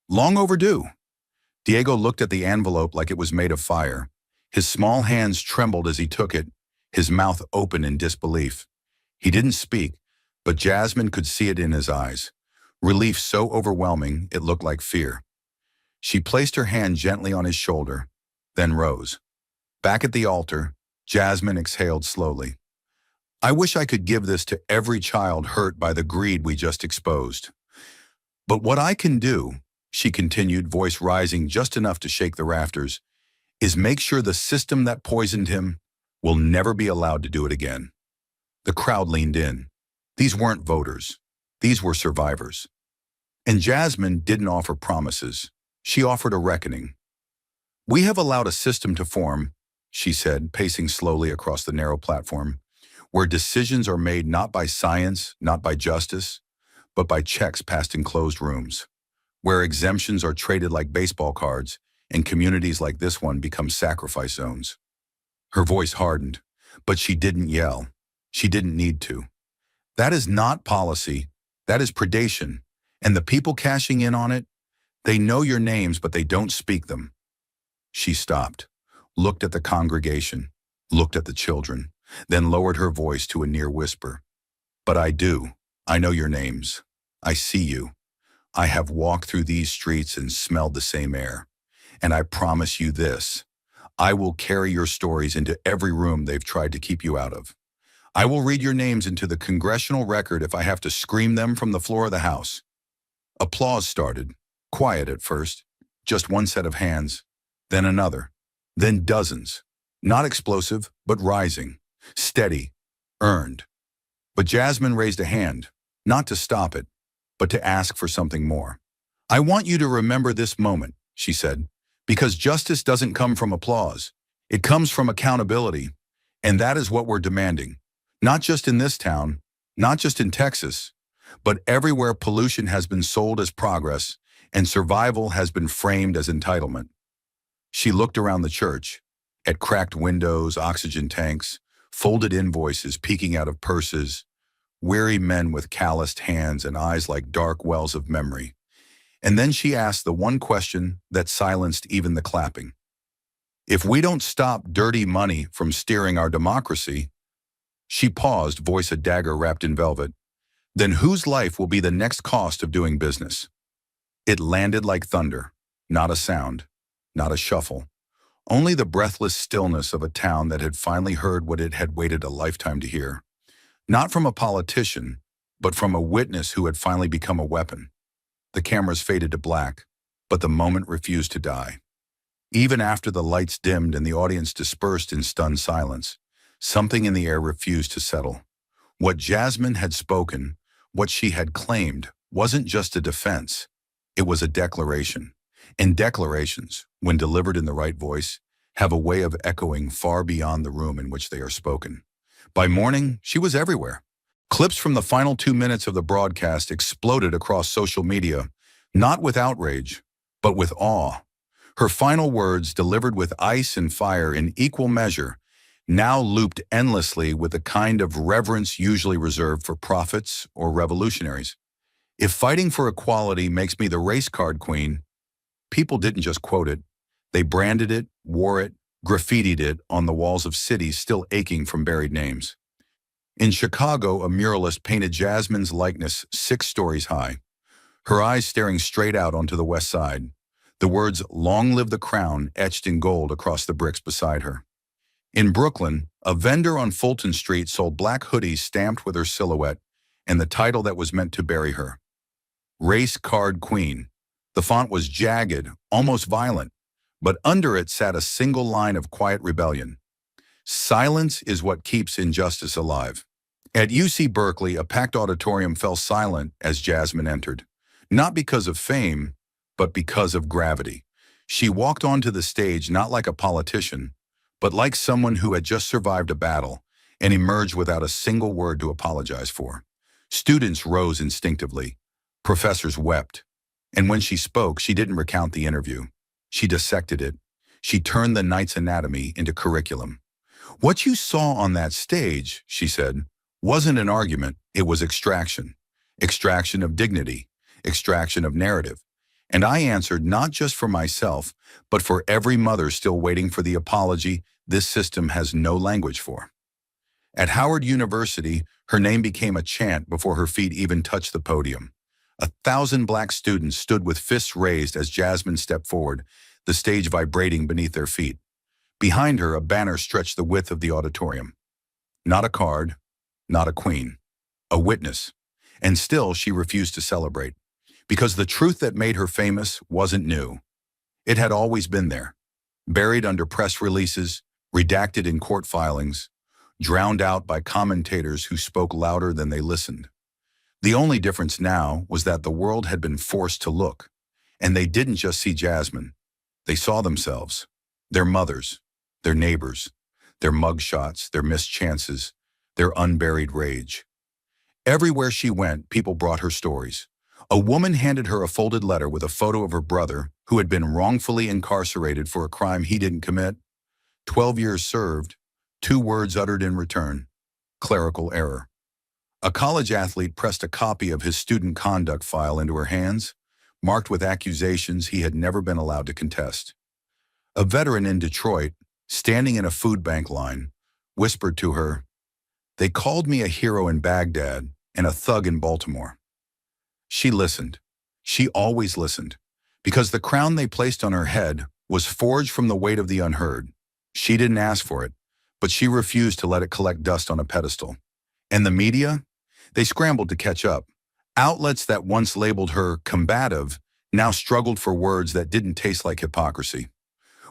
Long overdue." Diego looked at the envelope like it was made of fire. His small hands trembled as he took it, his mouth open in disbelief. He didn't speak, but Jasmine could see it in his eyes. Relief so overwhelming it looked like fear. She placed her hand gently on his shoulder, then rose. Back at the altar, Jasmine exhaled slowly. "I wish I could give this to every child hurt by the greed we just exposed. But what I can do," she continued, voice rising just enough to shake the rafters, "is make sure the system that poisoned him will never be allowed to do it again." The crowd leaned in. These weren't voters. These were survivors. And Jasmine didn't offer promises. She offered a reckoning. "We have allowed a system to form," she said, pacing slowly across the narrow platform, "where decisions are made not by science, not by justice, but by checks passed in closed rooms, where exemptions are traded like baseball cards, and communities like this one become sacrifice zones." Her voice hardened, but she didn't yell. She didn't need to. "That is not policy. That is predation. And the people cashing in on it, they know your names, but they don't speak them." She stopped, looked at the congregation, looked at the children, then lowered her voice to a near whisper. "But I do. I know your names. I see you. I have walked through these streets and smelled the same air. And I promise you this. I will carry your stories into every room they've tried to keep you out of. I will read your names into the congressional record if I have to scream them from the floor of the House." Applause started, quiet at first, just one set of hands, then another, then dozens. Not explosive, but rising, steady, earned. But Jasmine raised a hand, not to stop it, but to ask for something more. I want you to remember this moment, she said, because justice doesn't come from applause. It comes from accountability, and that is what we're demanding. Not just in this town, not just in Texas, but everywhere pollution has been sold as progress and survival has been framed as entitlement. She looked around the church, at cracked windows, oxygen tanks, folded invoices peeking out of purses, weary men with calloused hands and eyes like dark wells of memory. And then she asked the one question that silenced even the clapping. If we don't stop dirty money from steering our democracy, she paused, voice a dagger wrapped in velvet, then whose life will be the next cost of doing business? It landed like thunder, not a sound, not a shuffle, only the breathless stillness of a town that had finally heard what it had waited a lifetime to hear. Not from a politician, but from a witness who had finally become a weapon. The cameras faded to black, but the moment refused to die. Even after the lights dimmed and the audience dispersed in stunned silence, something in the air refused to settle. What Jasmine had spoken, what she had claimed, wasn't just a defense. It was a declaration. And declarations, when delivered in the right voice, have a way of echoing far beyond the room in which they are spoken. By morning, she was everywhere. Clips from the final 2 minutes of the broadcast exploded across social media, not with outrage, but with awe. Her final words, delivered with ice and fire in equal measure, now looped endlessly with the kind of reverence usually reserved for prophets or revolutionaries. If fighting for equality makes me the race card queen, people didn't just quote it. They branded it, wore it, graffitied it on the walls of cities still aching from buried names. In Chicago, a muralist painted Jasmine's likeness 6 stories high, her eyes staring straight out onto the west side, the words "Long live the crown" etched in gold across the bricks beside her. In Brooklyn, a vendor on Fulton Street sold black hoodies stamped with her silhouette and the title that was meant to bury her. Race Card Queen. The font was jagged, almost violent, but under it sat a single line of quiet rebellion. Silence is what keeps injustice alive. At UC Berkeley, a packed auditorium fell silent as Jasmine entered, not because of fame, but because of gravity. She walked onto the stage not like a politician, but like someone who had just survived a battle and emerged without a single word to apologize for. Students rose instinctively. Professors wept. And when she spoke, she didn't recount the interview. She dissected it. She turned the night's anatomy into curriculum. What you saw on that stage, she said, wasn't an argument, it was extraction. Extraction of dignity, extraction of narrative. And I answered not just for myself, but for every mother still waiting for the apology this system has no language for. At Howard University, her name became a chant before her feet even touched the podium. 1,000 black students stood with fists raised as Jasmine stepped forward, the stage vibrating beneath their feet. Behind her, a banner stretched the width of the auditorium. Not a card, not a queen, a witness. And still, she refused to celebrate. Because the truth that made her famous wasn't new. It had always been there, buried under press releases, redacted in court filings, drowned out by commentators who spoke louder than they listened. The only difference now was that the world had been forced to look, and they didn't just see Jasmine. They saw themselves, their mothers, their neighbors, their mugshots, their missed chances, their unburied rage. Everywhere she went, people brought her stories. A woman handed her a folded letter with a photo of her brother who had been wrongfully incarcerated for a crime he didn't commit. 12 years served, 2 words uttered in return: clerical error. A college athlete pressed a copy of his student conduct file into her hands, marked with accusations he had never been allowed to contest. A veteran in Detroit, standing in a food bank line, whispered to her, "They called me a hero in Baghdad and a thug in Baltimore." She listened. She always listened, because the crown they placed on her head was forged from the weight of the unheard. She didn't ask for it, but she refused to let it collect dust on a pedestal. And the media? They scrambled to catch up. Outlets that once labeled her combative now struggled for words that didn't taste like hypocrisy.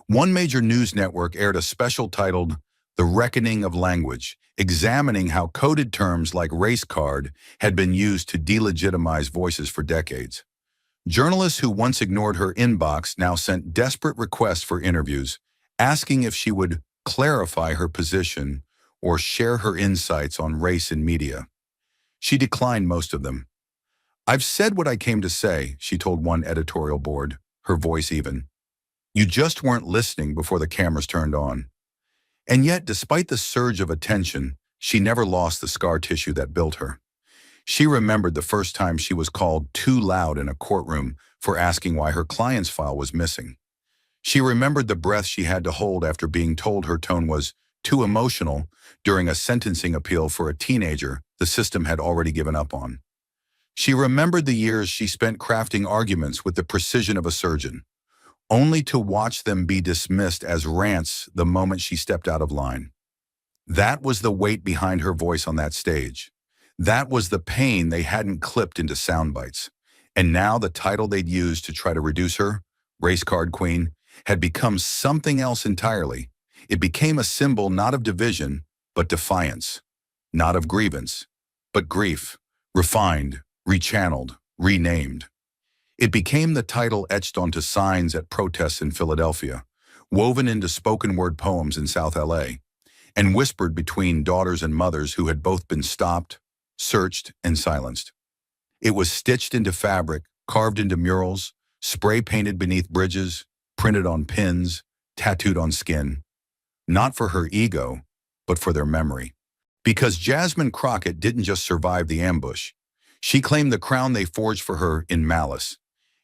One major news network aired a special titled The Reckoning of Language, examining how coded terms like race card had been used to delegitimize voices for decades. Journalists who once ignored her inbox now sent desperate requests for interviews, asking if she would clarify her position or share her insights on race in media. She declined most of them. "I've said what I came to say," she told one editorial board, her voice even. "You just weren't listening before the cameras turned on." And yet, despite the surge of attention, she never lost the scar tissue that built her. She remembered the first time she was called too loud in a courtroom for asking why her client's file was missing. She remembered the breath she had to hold after being told her tone was too emotional during a sentencing appeal for a teenager the system had already given up on. She remembered the years she spent crafting arguments with the precision of a surgeon, only to watch them be dismissed as rants the moment she stepped out of line. That was the weight behind her voice on that stage. That was the pain they hadn't clipped into sound bites. And now the title they'd used to try to reduce her, Race Card Queen, had become something else entirely. It became a symbol not of division, but defiance. Not of grievance, but grief, refined, rechanneled, renamed. It became the title etched onto signs at protests in Philadelphia, woven into spoken word poems in South LA, and whispered between daughters and mothers who had both been stopped, searched, and silenced. It was stitched into fabric, carved into murals, spray painted beneath bridges, printed on pins, tattooed on skin. Not for her ego, but for their memory. Because Jasmine Crockett didn't just survive the ambush. She claimed the crown they forged for her in malice,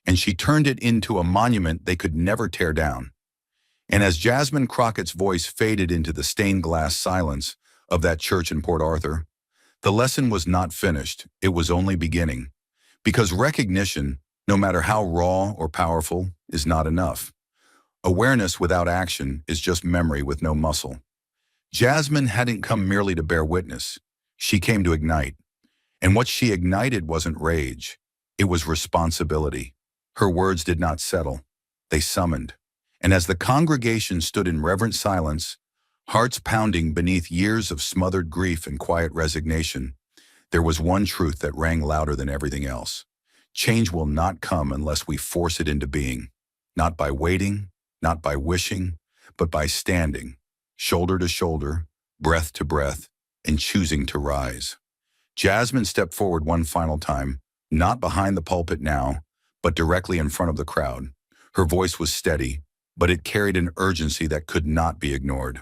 and she turned it into a monument they could never tear down. And as Jasmine Crockett's voice faded into the stained glass silence of that church in Port Arthur, the lesson was not finished, it was only beginning. Because recognition, no matter how raw or powerful, is not enough. Awareness without action is just memory with no muscle. Jasmine hadn't come merely to bear witness. She came to ignite. And what she ignited wasn't rage. It was responsibility. Her words did not settle. They summoned. And as the congregation stood in reverent silence, hearts pounding beneath years of smothered grief and quiet resignation, there was one truth that rang louder than everything else. Change will not come unless we force it into being. Not by waiting, not by wishing, but by standing, shoulder to shoulder, breath to breath, and choosing to rise. Jasmine stepped forward one final time, not behind the pulpit now, but directly in front of the crowd. Her voice was steady, but it carried an urgency that could not be ignored.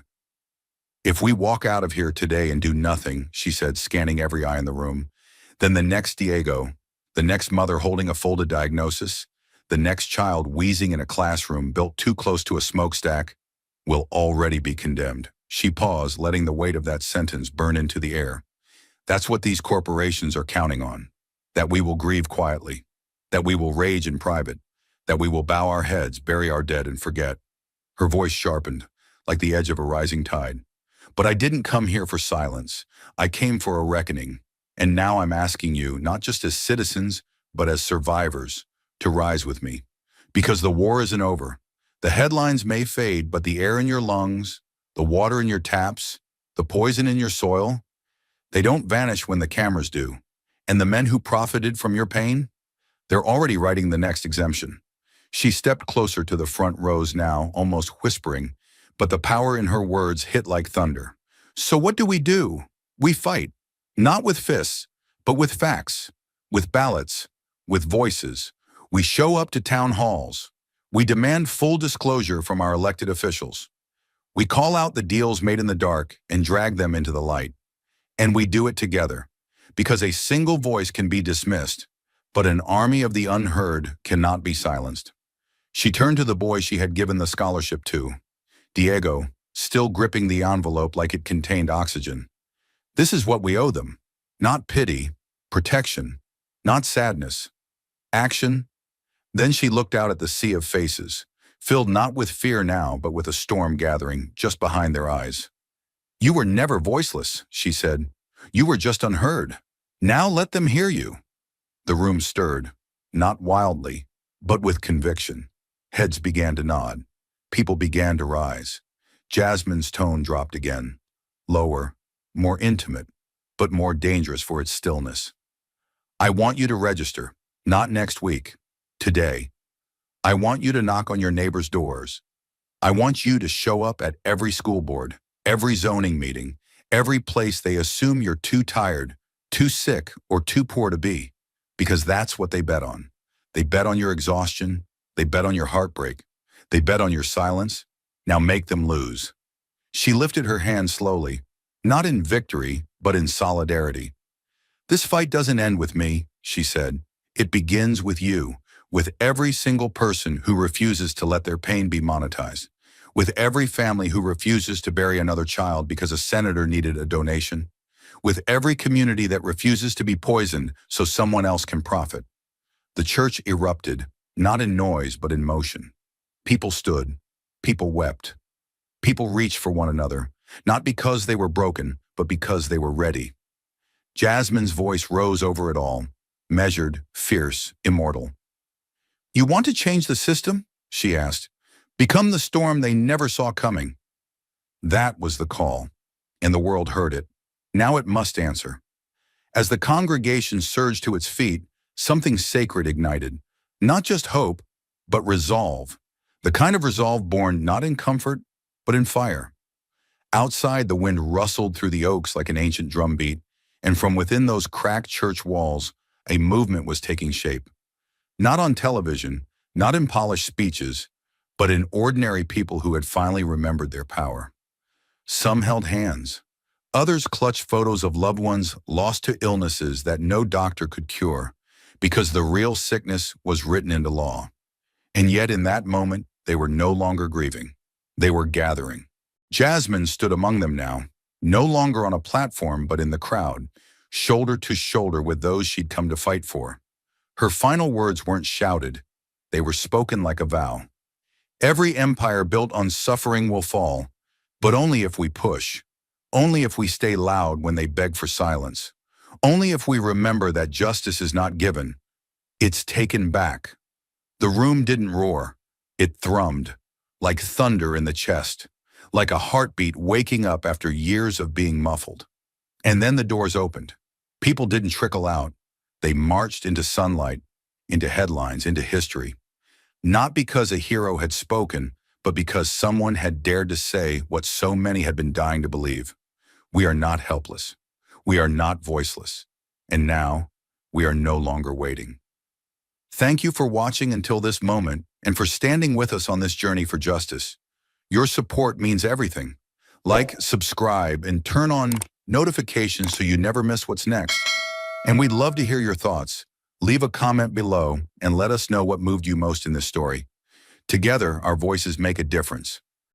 "If we walk out of here today and do nothing," she said, scanning every eye in the room, "then the next Diego, the next mother holding a folded diagnosis, the next child wheezing in a classroom built too close to a smokestack, will already be condemned." She paused, letting the weight of that sentence burn into the air. "That's what these corporations are counting on. That we will grieve quietly. That we will rage in private. That we will bow our heads, bury our dead, and forget." Her voice sharpened, like the edge of a rising tide. "But I didn't come here for silence. I came for a reckoning. And now I'm asking you, not just as citizens, but as survivors, to rise with me. Because the war isn't over. The headlines may fade, but the air in your lungs, the water in your taps, the poison in your soil, they don't vanish when the cameras do. And the men who profited from your pain, they're already writing the next exemption." She stepped closer to the front rows now, almost whispering, but the power in her words hit like thunder. "So what do? We fight. Not with fists, but with facts, with ballots, with voices. We show up to town halls. We demand full disclosure from our elected officials. We call out the deals made in the dark and drag them into the light. And we do it together, because a single voice can be dismissed, but an army of the unheard cannot be silenced." She turned to the boy she had given the scholarship to, Diego, still gripping the envelope like it contained oxygen. "This is what we owe them. Not pity, protection, not sadness. Action." Then she looked out at the sea of faces, filled not with fear now, but with a storm gathering just behind their eyes. "You were never voiceless," she said. "You were just unheard. Now let them hear you." The room stirred, not wildly, but with conviction. Heads began to nod. People began to rise. Jasmine's tone dropped again, lower, more intimate, but more dangerous for its stillness. I want you to register, not next week, today. I want you to knock on your neighbors' doors. I want you to show up at every school board, every zoning meeting, every place they assume you're too tired, too sick, or too poor to be, because that's what they bet on. They bet on your exhaustion. They bet on your heartbreak. They bet on your silence. Now make them lose. She lifted her hand slowly, not in victory, but in solidarity. This fight doesn't end with me, she said. It begins with you, with every single person who refuses to let their pain be monetized, with every family who refuses to bury another child because a senator needed a donation, with every community that refuses to be poisoned so someone else can profit. The church erupted, not in noise but in motion. People stood. People wept. People reached for one another, not because they were broken, but because they were ready. Jasmine's voice rose over it all, measured, fierce, immortal. You want to change the system? She asked. Become the storm they never saw coming. That was the call, and the world heard it. Now it must answer. As the congregation surged to its feet, something sacred ignited. Not just hope, but resolve. The kind of resolve born not in comfort, but in fire. Outside, the wind rustled through the oaks like an ancient drumbeat, and from within those cracked church walls, a movement was taking shape. Not on television, not in polished speeches, but in ordinary people who had finally remembered their power. Some held hands. Others clutched photos of loved ones lost to illnesses that no doctor could cure, because the real sickness was written into law. And yet in that moment, they were no longer grieving. They were gathering. Jasmine stood among them now, no longer on a platform but in the crowd, shoulder to shoulder with those she'd come to fight for. Her final words weren't shouted. They were spoken like a vow. Every empire built on suffering will fall, but only if we push. Only if we stay loud when they beg for silence. Only if we remember that justice is not given. It's taken back. The room didn't roar. It thrummed, like thunder in the chest, like a heartbeat waking up after years of being muffled. And then the doors opened. People didn't trickle out. They marched into sunlight, into headlines, into history. Not because a hero had spoken, but because someone had dared to say what so many had been dying to believe. We are not helpless. We are not voiceless. And now, we are no longer waiting. Thank you for watching until this moment and for standing with us on this journey for justice. Your support means everything. Like, subscribe, and turn on notifications so you never miss what's next. And we'd love to hear your thoughts. Leave a comment below and let us know what moved you most in this story. Together, our voices make a difference.